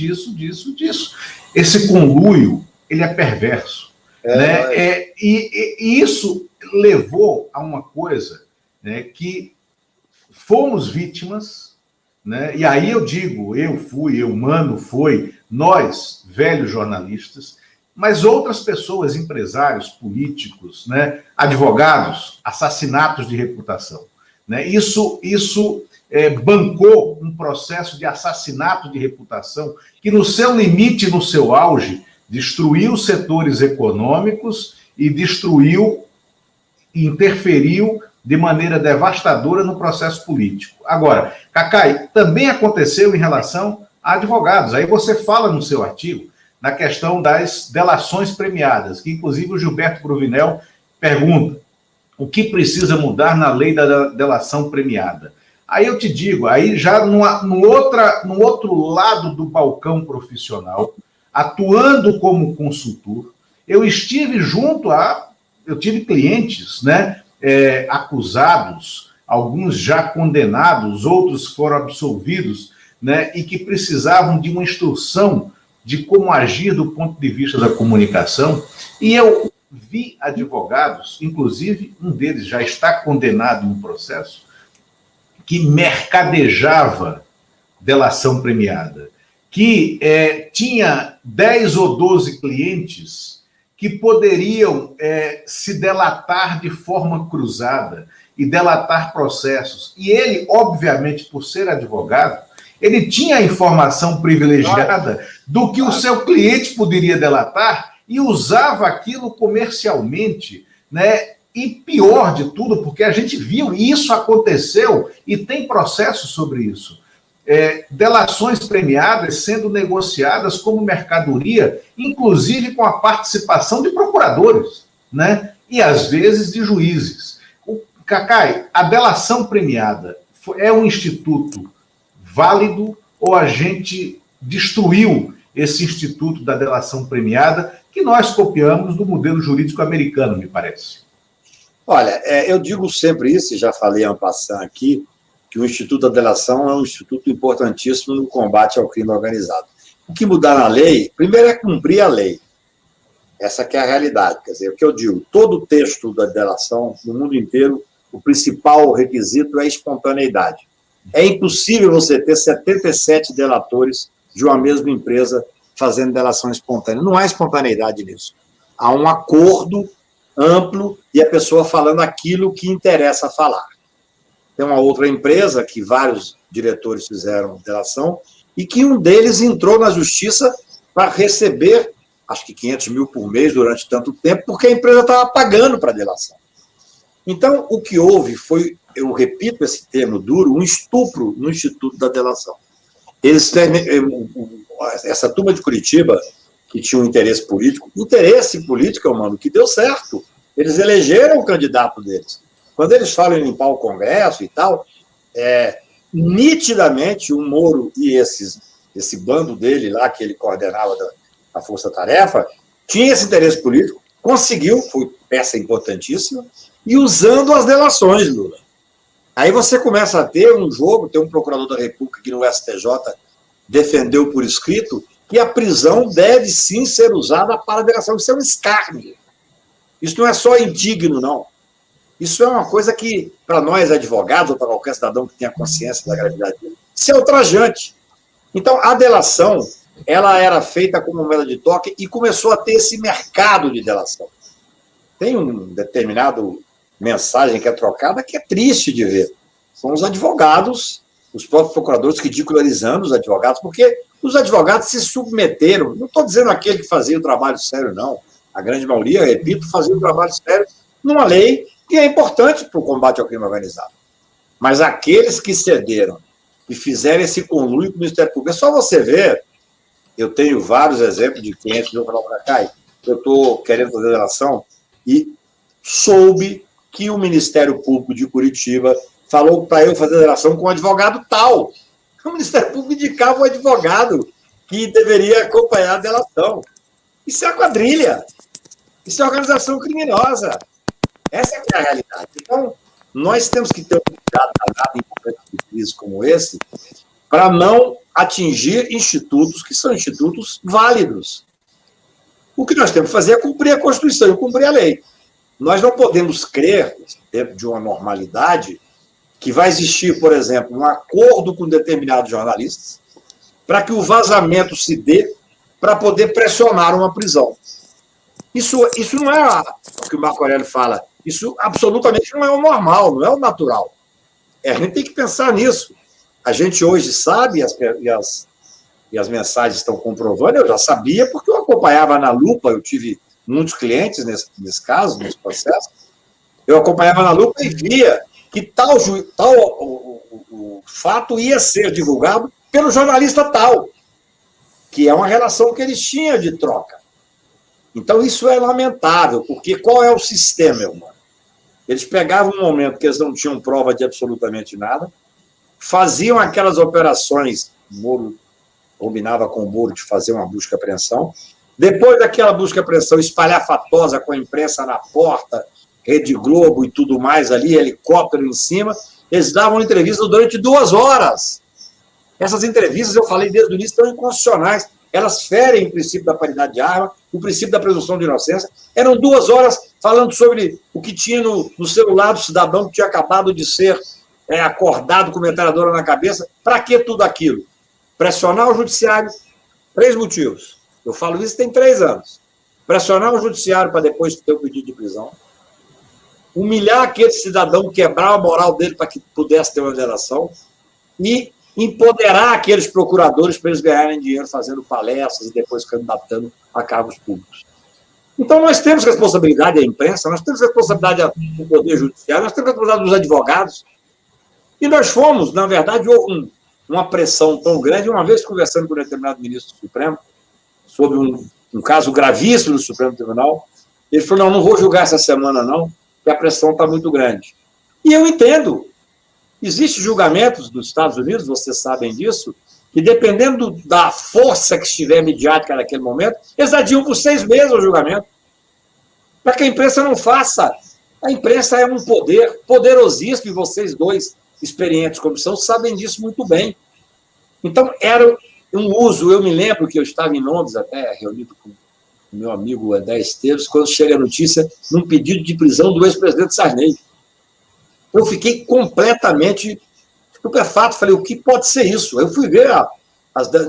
[SPEAKER 1] Esse conluio, ele é perverso, né? E isso levou a uma coisa, né, que fomos vítimas, né? E aí eu digo, Mano foi, nós, velhos jornalistas, mas outras pessoas, empresários, políticos, né, advogados, assassinatos de reputação, né? Isso bancou um processo de assassinato de reputação que, no seu limite, no seu auge, destruiu setores econômicos e interferiu de maneira devastadora no processo político. Agora, Cacai, também aconteceu em relação a advogados. Aí você fala no seu artigo na questão das delações premiadas, que inclusive o Gilberto Provinel pergunta o que precisa mudar na lei da delação premiada. Aí eu te digo, aí já no outro lado do balcão profissional, atuando como consultor, eu tive clientes, né, acusados, alguns já condenados, outros foram absolvidos, né, e que precisavam de uma instrução de como agir do ponto de vista da comunicação, e eu vi advogados, inclusive um deles já está condenado no processo, que mercadejava delação premiada, que tinha 10 ou 12 clientes que poderiam se delatar de forma cruzada e delatar processos. E ele, obviamente, por ser advogado, ele tinha a informação privilegiada do que o seu cliente poderia delatar e usava aquilo comercialmente, né? E pior de tudo, porque a gente viu, e isso aconteceu, e tem processo sobre isso, delações premiadas sendo negociadas como mercadoria, inclusive com a participação de procuradores, né? E às vezes de juízes. Cacai, a delação premiada é um instituto válido ou a gente destruiu esse instituto da delação premiada que nós copiamos do modelo jurídico americano, me parece?
[SPEAKER 2] Olha, eu digo sempre isso, e já falei en passant aqui, que o Instituto da Delação é um instituto importantíssimo no combate ao crime organizado. O que mudar na lei, primeiro é cumprir a lei. Essa que é a realidade. Quer dizer, o que eu digo, todo o texto da delação, no mundo inteiro, o principal requisito é a espontaneidade. É impossível você ter 77 delatores de uma mesma empresa fazendo delação espontânea. Não há espontaneidade nisso. Há um acordo amplo e a pessoa falando aquilo que interessa falar. Tem uma outra empresa que vários diretores fizeram delação e que um deles entrou na justiça para receber, acho que 500 mil por mês durante tanto tempo, porque a empresa estava pagando para a delação. Então, o que houve foi, eu repito esse termo duro, um estupro no Instituto da Delação. Essa turma de Curitiba, que tinha um interesse político, mano, que deu certo. Eles elegeram o candidato deles. Quando eles falam em limpar o Congresso e tal, nitidamente o Moro e esse bando dele lá, que ele coordenava da Força Tarefa, tinha esse interesse político, conseguiu, foi peça importantíssima, e usando as delações, Lula. Aí você começa a ter um jogo, tem um procurador da República que no STJ defendeu por escrito que a prisão deve sim ser usada para a delação. Isso é um escárnio. Isso não é só indigno, não. Isso é uma coisa que, para nós advogados, ou para qualquer cidadão que tenha consciência da gravidade dele, isso é ultrajante. Então, a delação, ela era feita como moeda de troca e começou a ter esse mercado de delação. Tem um determinado mensagem que é trocada que é triste de ver. São os advogados, os próprios procuradores ridicularizando os advogados, porque os advogados se submeteram, não estou dizendo aquele que fazia o trabalho sério, não. A grande maioria, repito, fazia o trabalho sério numa lei que é importante para o combate ao crime organizado. Mas aqueles que cederam e fizeram esse conluio com o Ministério Público, é só você ver, eu tenho vários exemplos de clientes que eu falo para cá, eu estou querendo fazer delação, e soube que o Ministério Público de Curitiba falou para eu fazer delação com um advogado tal. O Ministério Público indicava um advogado que deveria acompanhar a delação. Isso é quadrilha. Isso é organização criminosa. Essa é a realidade. Então, nós temos que ter um cuidado danado em momentos de crise como esse para não atingir institutos que são institutos válidos. O que nós temos que fazer é cumprir a Constituição e cumprir a lei. Nós não podemos crer, dentro de uma normalidade, que vai existir, por exemplo, um acordo com determinados jornalistas para que o vazamento se dê para poder pressionar uma prisão. Isso não é o que o Marco Aurélio fala. Isso absolutamente não é o normal, não é o natural. A gente tem que pensar nisso. A gente hoje sabe, e as mensagens estão comprovando, eu já sabia, porque eu acompanhava na lupa, eu tive muitos clientes nesse caso, nesse processo, eu acompanhava na lupa e via que o fato ia ser divulgado pelo jornalista tal, que é uma relação que eles tinham de troca. Então, isso é lamentável, porque qual é o sistema, irmão? Eles pegavam um momento que eles não tinham prova de absolutamente nada, faziam aquelas operações, o Moro combinava com o Moro de fazer uma busca e apreensão, depois daquela busca e apreensão espalhafatosa com a imprensa na porta, Rede Globo e tudo mais ali, helicóptero em cima, eles davam entrevistas durante 2 horas. Essas entrevistas, eu falei desde o início, são inconstitucionais. Elas ferem o princípio da paridade de arma, o princípio da presunção de inocência. Eram 2 horas falando sobre o que tinha no celular do cidadão que tinha acabado de ser acordado com metralhadora na cabeça. Para que tudo aquilo? Pressionar o judiciário, 3 motivos. Eu falo isso tem 3 anos. Pressionar o judiciário para depois ter o pedido de prisão. Humilhar aquele cidadão, quebrar a moral dele para que pudesse ter uma delação. E empoderar aqueles procuradores para eles ganharem dinheiro fazendo palestras e depois candidatando a cargos públicos. Então, nós temos responsabilidade da imprensa, nós temos responsabilidade do Poder Judiciário, nós temos responsabilidade dos advogados. E nós fomos, na verdade, houve uma pressão tão grande, uma vez conversando com um determinado ministro do Supremo, sobre um caso gravíssimo no Supremo Tribunal, ele falou, não vou julgar essa semana, não, porque a pressão está muito grande. E eu entendo. Existem julgamentos dos Estados Unidos, vocês sabem disso, que dependendo da força que estiver midiática naquele momento, eles adiam por 6 meses o julgamento. Para que a imprensa não faça. A imprensa é um poder poderosíssimo, e vocês dois, experientes como são, sabem disso muito bem. Então, era um uso, eu me lembro que eu estava em Londres, até reunido com o meu amigo André Esteves, quando chega a notícia num pedido de prisão do ex-presidente Sarney. Eu fiquei completamente estupefato. Falei, o que pode ser isso? Eu fui ver,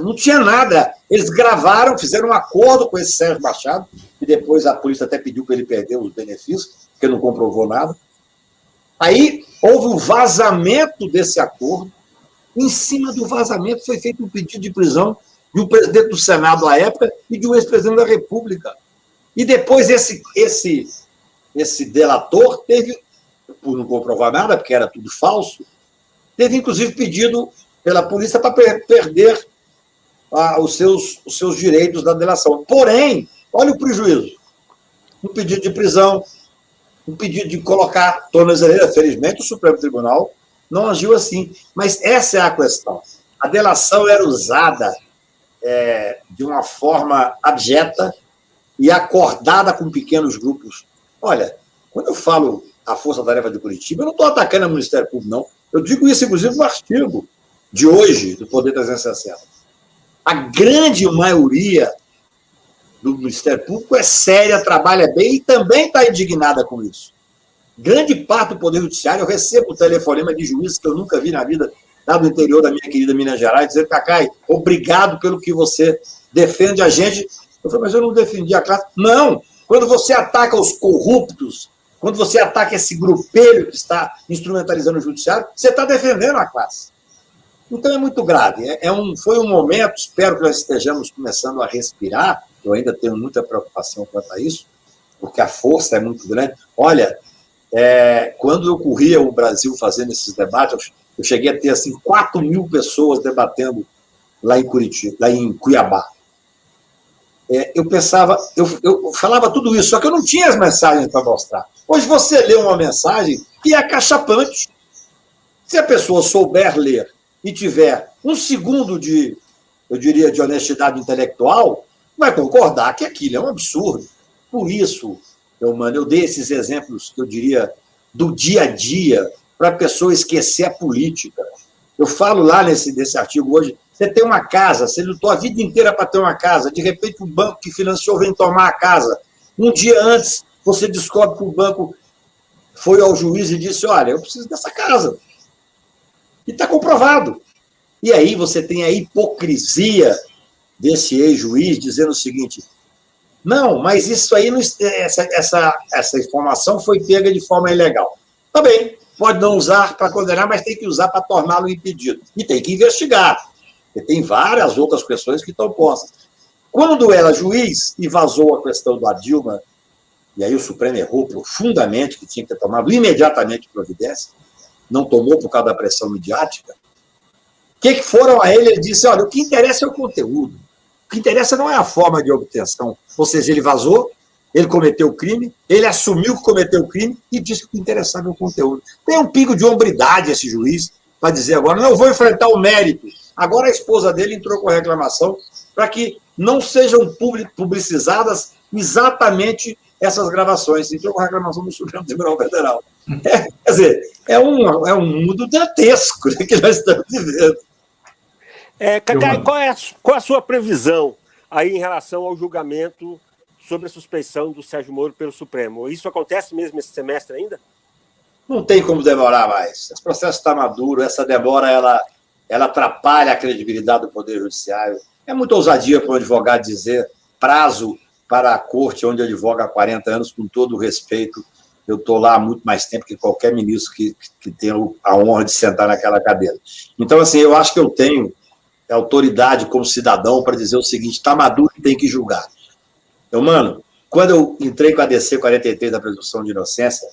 [SPEAKER 2] não tinha nada. Eles gravaram, fizeram um acordo com esse Sérgio Machado, e depois a polícia até pediu para ele perder os benefícios, porque não comprovou nada. Aí houve um vazamento desse acordo. Em cima do vazamento foi feito um pedido de prisão de um presidente do Senado à época e de um ex-presidente da República. E depois esse delator teve, por não comprovar nada, porque era tudo falso, teve, inclusive, pedido pela polícia para perder os seus direitos da delação. Porém, olha o prejuízo. Um pedido de prisão, um pedido de colocar tornozeleira. Felizmente, o Supremo Tribunal não agiu assim. Mas essa é a questão. A delação era usada de uma forma abjeta e acordada com pequenos grupos. Olha, quando eu falo a Força-Tarefa de Curitiba, eu não estou atacando o Ministério Público, não. Eu digo isso, inclusive, no artigo de hoje, do Poder 360. A grande maioria do Ministério Público é séria, trabalha bem e também está indignada com isso. Grande parte do Poder Judiciário, eu recebo telefonema de juízes que eu nunca vi na vida, lá do interior da minha querida Minas Gerais, dizendo: Cacai, obrigado pelo que você defende a gente. Eu falei: mas eu não defendi a classe. Não! Quando você ataca os corruptos, quando você ataca esse grupelho que está instrumentalizando o judiciário, você está defendendo a classe. Então é muito grave. Foi um momento, espero que nós estejamos começando a respirar. Eu ainda tenho muita preocupação quanto a isso, porque a força é muito grande. Olha, quando eu corria o Brasil fazendo esses debates, eu cheguei a ter assim, 4.000 pessoas debatendo lá em Curitiba, lá em Cuiabá. Eu pensava, eu falava tudo isso, só que eu não tinha as mensagens para mostrar. Hoje você lê uma mensagem que é acachapante. Se a pessoa souber ler e tiver um segundo de, eu diria, de honestidade intelectual, vai concordar que aquilo é um absurdo. Por isso, eu dei esses exemplos, que eu diria, do dia a dia, para a pessoa esquecer a política. Eu falo lá nesse artigo hoje, você tem uma casa, você lutou a vida inteira para ter uma casa, de repente o banco que financiou vem tomar a casa. Um dia antes, você descobre que o banco foi ao juiz e disse: olha, eu preciso dessa casa. E está comprovado. E aí você tem a hipocrisia desse ex-juiz dizendo o seguinte: não, mas isso aí, essa informação foi pega de forma ilegal. Tá bem, pode não usar para condenar, mas tem que usar para torná-lo impedido. E tem que investigar. E tem várias outras questões que estão postas. Quando era juiz e vazou a questão da Dilma, e aí o Supremo errou profundamente, que tinha que ter tomado imediatamente providência, não tomou por causa da pressão midiática, o que foram a ele? Ele disse: olha, o que interessa é o conteúdo. O que interessa não é a forma de obtenção. Ou seja, ele vazou, ele cometeu o crime, ele assumiu que cometeu o crime e disse que o que interessava é o conteúdo. Tem um pingo de hombridade esse juiz para dizer agora: não, eu vou enfrentar o mérito. Agora a esposa dele entrou com a reclamação para que não sejam publicizadas exatamente essas gravações. Entrou com a reclamação do Supremo Tribunal Federal. Quer dizer, é um mundo dantesco que nós estamos vivendo.
[SPEAKER 3] Cacai, qual é a sua previsão aí em relação ao julgamento sobre a suspeição do Sérgio Moro pelo Supremo? Isso acontece mesmo esse semestre ainda?
[SPEAKER 2] Não tem como demorar mais. Esse processo está maduro, essa demora ela atrapalha a credibilidade do Poder Judiciário. É muita ousadia para um advogado dizer prazo para a corte onde advoga há 40 anos, com todo o respeito. Eu estou lá há muito mais tempo que qualquer ministro que tenha a honra de sentar naquela cadeira. Então, assim, eu acho que eu tenho autoridade como cidadão para dizer o seguinte: está maduro e tem que julgar. Mano, quando eu entrei com a DC 43 da presunção de inocência,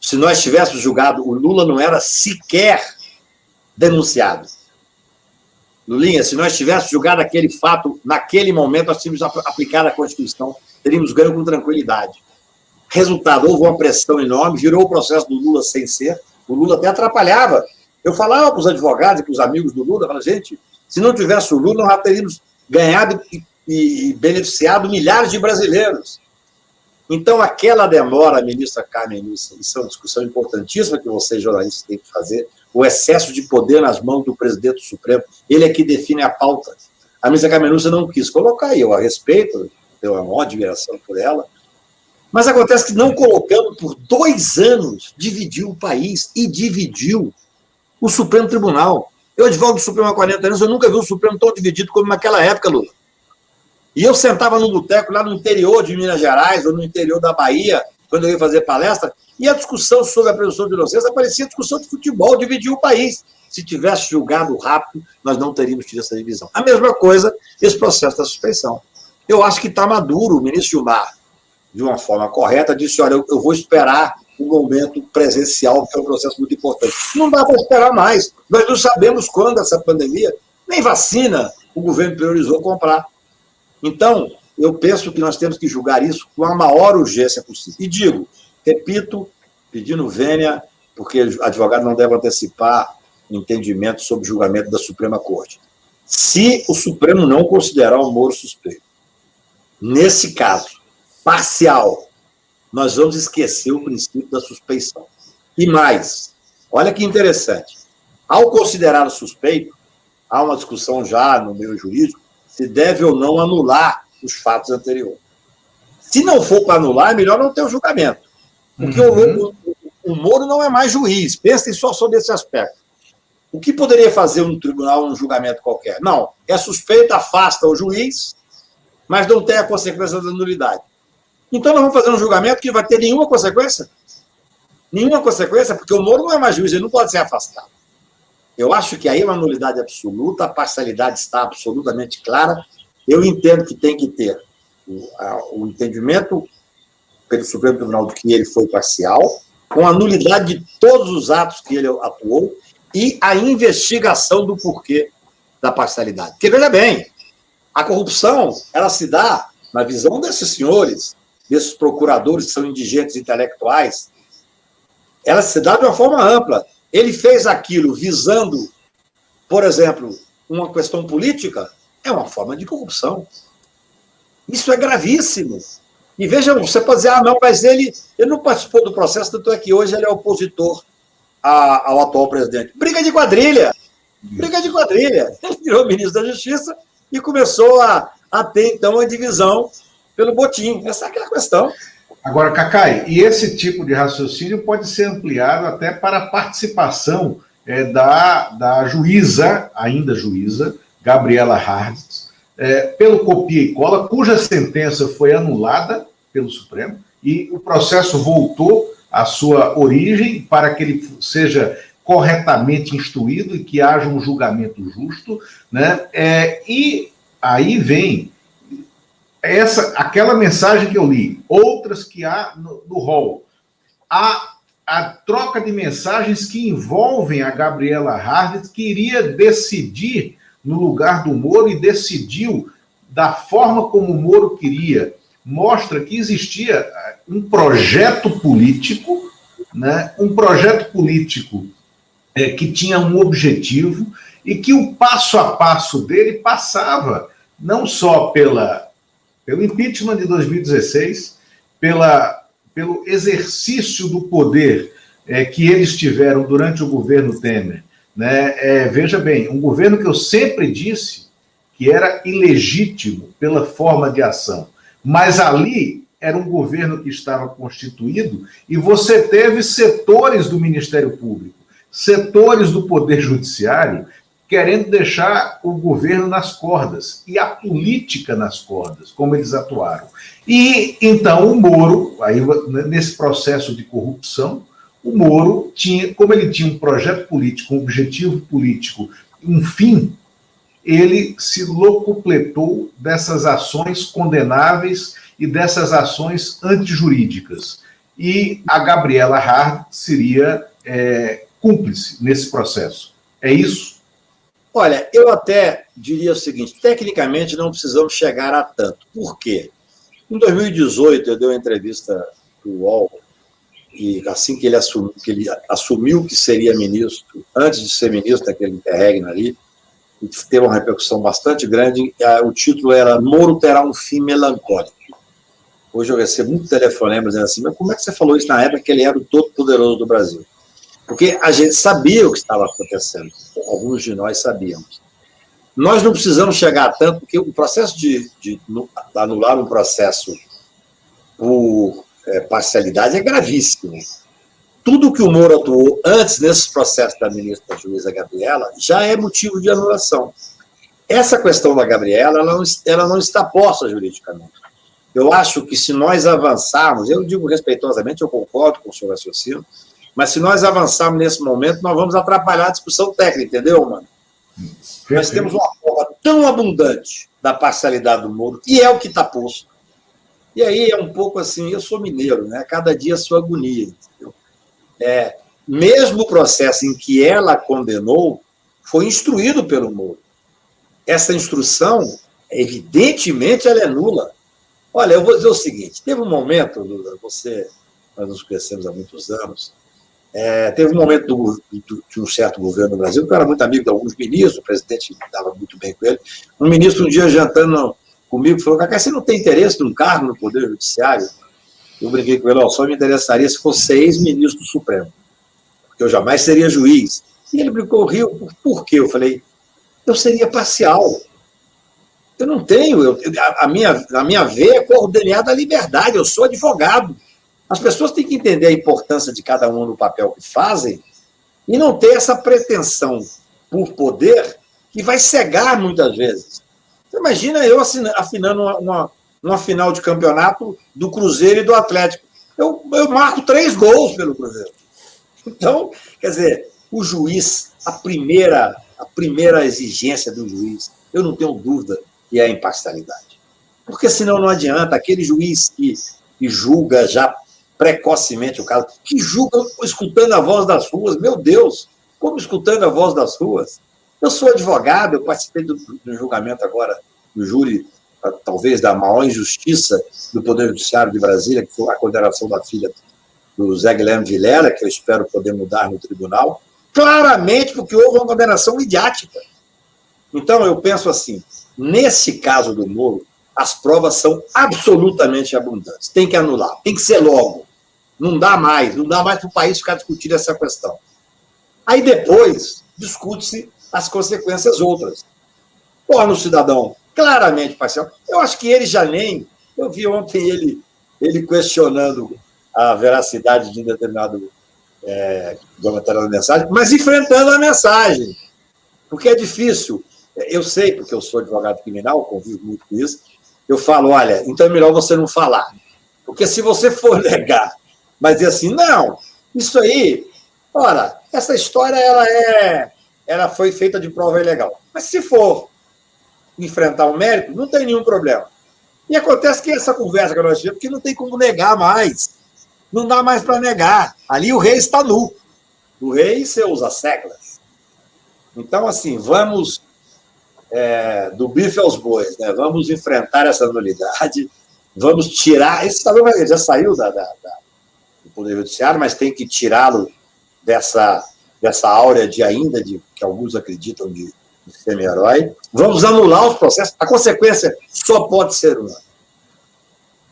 [SPEAKER 2] se nós tivéssemos julgado, o Lula não era sequer denunciado. Lulinha, se nós tivéssemos julgado aquele fato, naquele momento, nós tínhamos aplicado a Constituição, teríamos ganho com tranquilidade. Resultado, houve uma pressão enorme, virou o processo do Lula sem ser, o Lula até atrapalhava. Eu falava para os advogados e para os amigos do Lula, falava: gente, se não tivesse o Lula, nós já teríamos ganhado e beneficiado milhares de brasileiros. Então, aquela demora, ministra Carmen Lúcia, isso é uma discussão importantíssima que vocês, jornalistas, têm que fazer, o excesso de poder nas mãos do presidente do Supremo, ele é que define a pauta. A ministra Carmen Lúcia não quis colocar, e eu a respeito, tenho uma maior admiração por ela, mas acontece que, não colocando, por 2 anos, dividiu o país e dividiu o Supremo Tribunal. Eu advogo do Supremo há 40 anos, eu nunca vi o Supremo tão dividido como naquela época, Lula. E eu sentava no boteco lá no interior de Minas Gerais ou no interior da Bahia, quando eu ia fazer palestra, e a discussão sobre a presunção de inocência parecia discussão de futebol, dividiu o país. Se tivesse julgado rápido, nós não teríamos tido essa divisão. A mesma coisa, esse processo da suspeição. Eu acho que está maduro. O ministro Gilmar, de uma forma correta, disse: olha, eu vou esperar o momento presencial, que é um processo muito importante. Não dá para esperar mais. Nós não sabemos quando essa pandemia, nem vacina, o governo priorizou comprar. Então, eu penso que nós temos que julgar isso com a maior urgência possível. E digo, Repito, pedindo vênia, porque advogado não deve antecipar entendimento sobre o julgamento da Suprema Corte. Se o Supremo não considerar o Moro suspeito, nesse caso, parcial, nós vamos esquecer o princípio da suspeição. E mais, olha que interessante, ao considerar o suspeito, há uma discussão já no meio jurídico, se deve ou não anular os fatos anteriores. Se não for para anular, é melhor não ter o julgamento. Porque o Moro não é mais juiz. Pensem só sobre esse aspecto. O que poderia fazer um tribunal um julgamento qualquer? Não, é suspeito, afasta o juiz, mas não tem a consequência da nulidade. Então nós vamos fazer um julgamento que vai ter nenhuma consequência? Nenhuma consequência, porque o Moro não é mais juiz, ele não pode ser afastado. Eu acho que aí é uma nulidade absoluta, a parcialidade está absolutamente clara. Eu entendo que tem que ter o entendimento pelo Supremo Tribunal de que ele foi parcial, com a nulidade de todos os atos que ele atuou e a investigação do porquê da parcialidade. Porque, veja bem, a corrupção, ela se dá, na visão desses senhores, desses procuradores que são indigentes intelectuais, ela se dá de uma forma ampla. Ele fez aquilo visando, por exemplo, uma questão política, é uma forma de corrupção. Isso é gravíssimo. E vejam, você pode dizer, não, mas ele não participou do processo, tanto é que hoje ele é opositor ao atual presidente. Briga de quadrilha. Briga de quadrilha. Ele virou ministro da Justiça e começou a ter, então, a divisão pelo botim. Essa é a questão.
[SPEAKER 1] Agora, Cacai, e esse tipo de raciocínio pode ser ampliado até para a participação da juíza, ainda juíza, Gabriela Hartz, pelo copia e cola, cuja sentença foi anulada pelo Supremo e o processo voltou à sua origem para que ele seja corretamente instruído e que haja um julgamento justo, né? E aí vem aquela mensagem que eu li, outras que há no rol. A troca de mensagens que envolvem a Gabriela Hartz, que iria decidir no lugar do Moro e decidiu da forma como o Moro queria. Mostra que existia um projeto político, né? Um projeto político que tinha um objetivo e que o passo a passo dele passava não só pelo impeachment de 2016, pelo exercício do poder que eles tiveram durante o governo Temer, né? Veja bem, um governo que eu sempre disse que era ilegítimo pela forma de ação, mas ali era um governo que estava constituído e você teve setores do Ministério Público, setores do Poder Judiciário querendo deixar o governo nas cordas e a política nas cordas, como eles atuaram. E então o Moro, aí, nesse processo de corrupção, o Moro tinha, como ele tinha um projeto político, um objetivo político, um fim, ele se locupletou dessas ações condenáveis e dessas ações antijurídicas. E a Gabriela Hartz seria cúmplice nesse processo. É isso?
[SPEAKER 2] Olha, eu até diria o seguinte, tecnicamente não precisamos chegar a tanto. Por quê? Em 2018, eu dei uma entrevista para o UOL, e assim que ele assumiu que seria ministro, antes de ser ministro daquele interregno ali, e teve uma repercussão bastante grande, o título era Moro terá um fim melancólico. Hoje eu recebo muito telefonema dizendo assim, mas como é que você falou isso na época que ele era o todo-poderoso do Brasil? Porque a gente sabia o que estava acontecendo, alguns de nós sabíamos. Nós não precisamos chegar a tanto, porque o processo de anular um processo por parcialidade é gravíssimo. Tudo que o Moro atuou antes nesse processo da ministra juíza Gabriela já é motivo de anulação. Essa questão da Gabriela, ela não está posta juridicamente. Eu acho que se nós avançarmos, eu digo respeitosamente, eu concordo com o seu raciocínio, mas se nós avançarmos nesse momento, nós vamos atrapalhar a discussão técnica, entendeu, mano? Nós temos uma forma tão abundante da parcialidade do Moro, e é o que está posto. E aí é um pouco assim, eu sou mineiro, né? Cada dia a sua agonia, entendeu? Mesmo o processo em que ela condenou foi instruído pelo Moro. Essa instrução, evidentemente, ela é nula. Olha, eu vou dizer o seguinte, teve um momento, Lula, você nós nos conhecemos há muitos anos. Teve um momento de um certo governo no Brasil, que eu era muito amigo de alguns ministros, o presidente estava muito bem com ele. Um ministro, um dia, jantando comigo, falou: Cacá, você não tem interesse num cargo no Poder Judiciário? Eu brinquei com ele: só me interessaria se fosse ex-ministro do Supremo, porque eu jamais seria juiz. E ele brincou, riu. Por quê? Eu falei: eu seria parcial. Eu não tenho, a minha veia é com o DNA da liberdade, eu sou advogado. As pessoas têm que entender a importância de cada um no papel que fazem e não ter essa pretensão por poder que vai cegar muitas vezes. Você imagina eu afinando uma final de campeonato do Cruzeiro e do Atlético. Eu marco 3 gols pelo Cruzeiro. Então, quer dizer, o juiz, a primeira exigência do juiz, eu não tenho dúvida que é a imparcialidade. Porque senão não adianta aquele juiz que julga já precocemente o caso, que julga escutando a voz das ruas. Meu Deus, como escutando a voz das ruas? Eu sou advogado, eu participei do julgamento agora do júri, talvez da maior injustiça do Poder Judiciário de Brasília, que foi a condenação da filha do Zé Guilherme Vilela, que eu espero poder mudar no tribunal, claramente porque houve uma condenação midiática. Então, eu penso assim, nesse caso do Moro, as provas são absolutamente abundantes. Tem que anular, tem que ser logo. Não dá mais para o país ficar discutindo essa questão. Aí depois, discute-se as consequências outras. Torna o cidadão claramente parcial. Eu acho que ele já nem... Eu vi ontem ele questionando a veracidade de um determinado comentário da mensagem, mas enfrentando a mensagem. Porque é difícil. Eu sei, porque eu sou advogado criminal, convivo muito com isso. Eu falo, olha, então é melhor você não falar. Porque se você for negar, mas dizer assim, não, isso aí, ora, essa história ela foi feita de prova ilegal. Mas se for enfrentar o mérito, não tem nenhum problema. E acontece que essa conversa que nós tivemos, porque não tem como negar mais. Não dá mais para negar. Ali o rei está nu. O rei e seus asseclas. Então, assim, vamos do bife aos bois, né? Vamos enfrentar essa nulidade, vamos tirar... Esse cidadão já saiu do Poder Judiciário, mas tem que tirá-lo dessa áurea que alguns acreditam de semi-herói. Vamos anular os processos. A consequência só pode ser uma: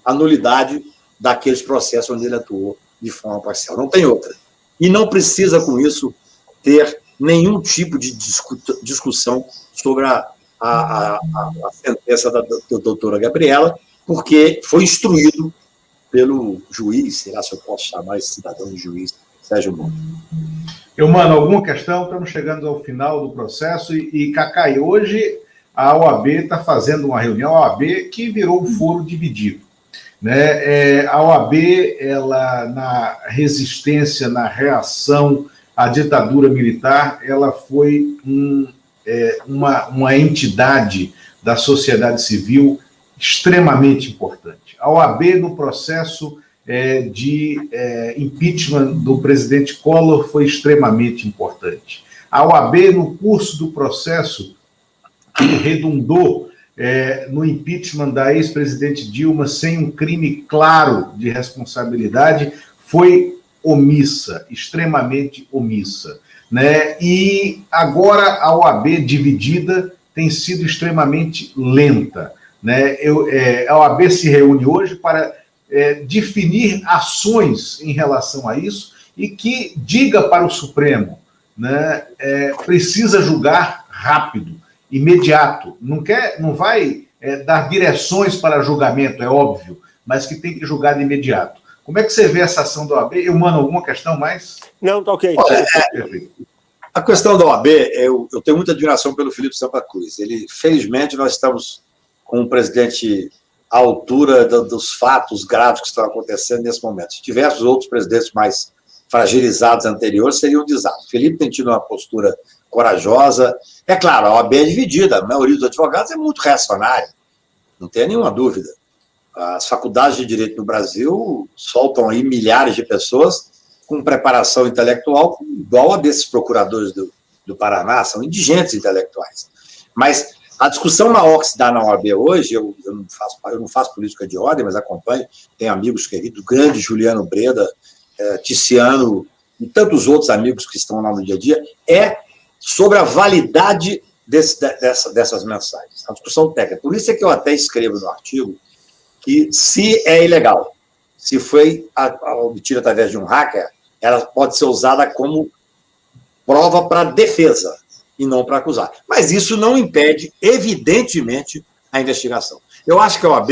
[SPEAKER 2] a nulidade daqueles processos onde ele atuou de forma parcial. Não tem outra. E não precisa, com isso, ter nenhum tipo de discussão sobre a sentença da doutora Gabriela, porque foi instruído pelo juiz, será se eu posso chamar esse cidadão de juiz, Sérgio Moro.
[SPEAKER 1] Mano, alguma questão? Estamos chegando ao final do processo e Cacai, hoje a OAB está fazendo uma reunião, a OAB que virou um foro dividido. Né? A OAB, ela, na resistência, na reação à ditadura militar, ela foi uma entidade da sociedade civil extremamente importante. A OAB, no processo de impeachment do presidente Collor, foi extremamente importante. A OAB, no curso do processo que redundou no impeachment da ex-presidente Dilma, sem um crime claro de responsabilidade, foi omissa, extremamente omissa. Né? E agora a OAB dividida tem sido extremamente lenta. Né? A OAB se reúne hoje para definir ações em relação a isso e que diga para o Supremo, né, precisa julgar rápido, imediato, não vai dar direções para julgamento, é óbvio, mas que tem que julgar de imediato. Como é que você vê essa ação da OAB? Mano, alguma questão mais?
[SPEAKER 3] Não, tá ok.
[SPEAKER 2] A questão da OAB, eu tenho muita admiração pelo Felipe Santa Cruz. Felizmente, nós estamos com um presidente à altura dos fatos graves que estão acontecendo nesse momento. Se tivéssemos outros presidentes mais fragilizados anteriores, seria um desastre. O Felipe tem tido uma postura corajosa. É claro, a OAB é dividida, a maioria dos advogados é muito reacionária, não tem nenhuma dúvida. As faculdades de direito no Brasil soltam aí milhares de pessoas com preparação intelectual igual a desses procuradores do Paraná, são indigentes intelectuais. Mas A discussão maior que se dá na OAB hoje, eu não faço política de ordem, mas acompanho, tenho amigos queridos, grande Juliano Breda, Ticiano e tantos outros amigos que estão lá no dia a dia, é sobre a validade dessas mensagens. A discussão técnica. Por isso é que eu até escrevo no artigo que, se é ilegal, se foi obtida através de um hacker, ela pode ser usada como prova para defesa e não para acusar. Mas isso não impede, evidentemente, a investigação. Eu acho que a OAB,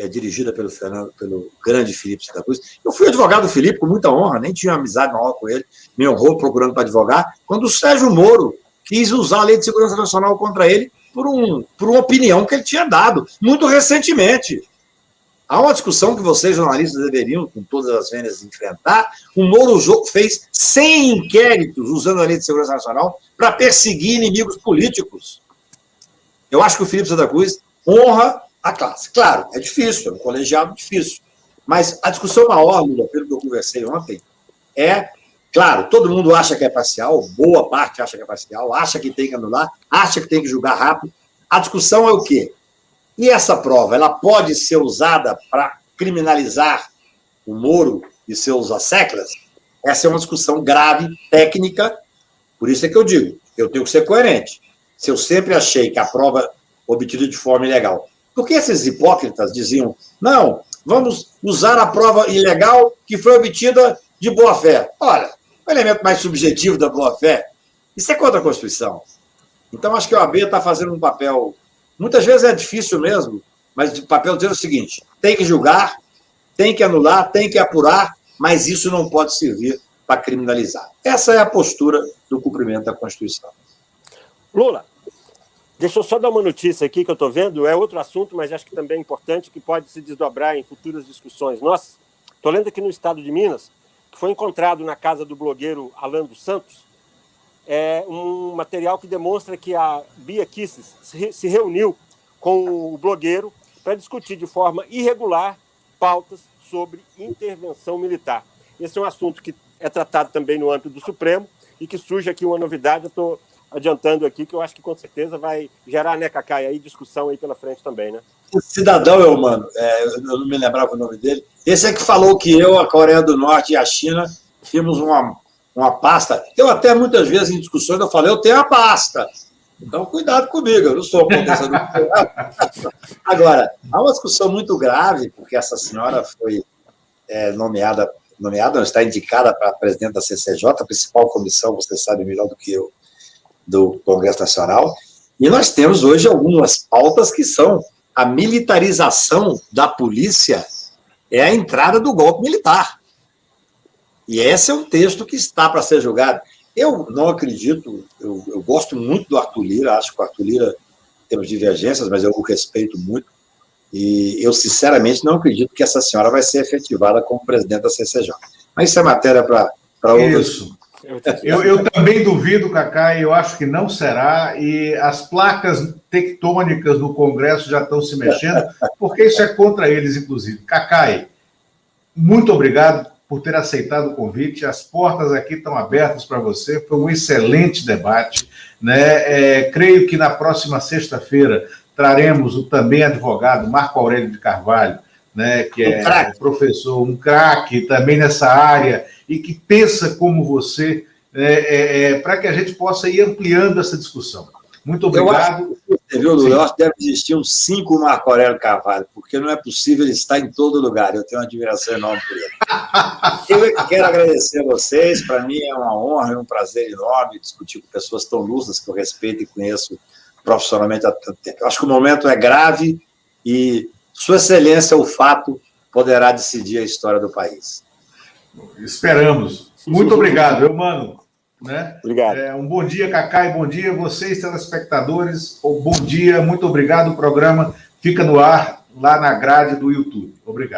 [SPEAKER 2] dirigida pelo grande Felipe Santa Cruz, eu fui advogado do Felipe com muita honra, nem tinha amizade maior com ele, me honrou procurando para advogar, quando o Sérgio Moro quis usar a Lei de Segurança Nacional contra ele por uma opinião que ele tinha dado, muito recentemente. Há uma discussão que vocês, jornalistas, deveriam, com todas as vênias, enfrentar. O Moro fez 100 inquéritos usando a Lei de Segurança Nacional para perseguir inimigos políticos. Eu acho que o Felipe Santa Cruz honra a classe. Claro, é difícil, é um colegiado difícil. Mas a discussão maior, Lula, pelo que eu conversei ontem, claro, todo mundo acha que é parcial, boa parte acha que é parcial, acha que tem que anular, acha que tem que julgar rápido. A discussão é o quê? E essa prova, ela pode ser usada para criminalizar o Moro e seus asseclas? Essa é uma discussão grave, técnica, por isso é que eu digo, eu tenho que ser coerente. Se eu sempre achei que a prova obtida de forma ilegal, por que esses hipócritas diziam, não, vamos usar a prova ilegal que foi obtida de boa-fé? Olha, o elemento mais subjetivo da boa-fé, isso é contra a Constituição. Então, acho que a OAB está fazendo um papel... Muitas vezes é difícil mesmo, mas de papel dizendo o seguinte, tem que julgar, tem que anular, tem que apurar, mas isso não pode servir para criminalizar. Essa é a postura do cumprimento da Constituição.
[SPEAKER 3] Lula, deixa eu só dar uma notícia aqui que eu estou vendo, é outro assunto, mas acho que também é importante, que pode se desdobrar em futuras discussões nossas. Estou lendo aqui no estado de Minas, que foi encontrado na casa do blogueiro Alan dos Santos, um material que demonstra que a Bia Kicis se reuniu com o blogueiro para discutir de forma irregular pautas sobre intervenção militar. Esse é um assunto que é tratado também no âmbito do Supremo e que surge aqui uma novidade, eu estou adiantando aqui, que eu acho que com certeza vai gerar, né, Cacá, aí discussão aí pela frente também, né?
[SPEAKER 2] O cidadão, eu não me lembrava o nome dele, esse é que falou que eu, a Coreia do Norte e a China tínhamos uma pasta. Eu até muitas vezes em discussões eu falei, eu tenho a pasta. Então, cuidado comigo, eu não sou contestador. Agora, há uma discussão muito grave, porque essa senhora foi nomeada, não está indicada para presidente da CCJ, a principal comissão, você sabe melhor do que eu, do Congresso Nacional, e nós temos hoje algumas pautas que são a militarização da polícia, é a entrada do golpe militar. E esse é um texto que está para ser julgado. Eu não acredito, eu gosto muito do Arthur Lira, acho que o Arthur Lira temos divergências, mas eu o respeito muito, e eu sinceramente não acredito que essa senhora vai ser efetivada como presidente da CCJ. Mas isso é matéria para outros.
[SPEAKER 1] Isso. Eu também duvido, Cacá, e eu acho que não será, e as placas tectônicas do Congresso já estão se mexendo, porque isso é contra eles, inclusive. Cacá, muito obrigado por ter aceitado o convite, as portas aqui estão abertas para você, foi um excelente debate, né? Creio que na próxima sexta-feira traremos o também advogado Marco Aurélio de Carvalho, né, que é professor, um craque também nessa área, e que pensa como você, para que a gente possa ir ampliando essa discussão. Muito obrigado.
[SPEAKER 2] Eu acho que deve existir uns 5 Marco Aurélio Carvalho, porque não é possível ele estar em todo lugar. Eu tenho uma admiração enorme por ele. Eu quero agradecer a vocês, para mim é uma honra, é um prazer enorme discutir com pessoas tão lúcidas que eu respeito e conheço profissionalmente há tanto tempo. Eu acho que o momento é grave e Sua Excelência, o fato, poderá decidir a história do país.
[SPEAKER 1] Esperamos. Muito obrigado, meu mano. Né?
[SPEAKER 3] Obrigado.
[SPEAKER 1] Um bom dia, Cacá, e bom dia vocês, telespectadores. Bom dia, muito obrigado. O programa fica no ar lá na grade do YouTube. Obrigado.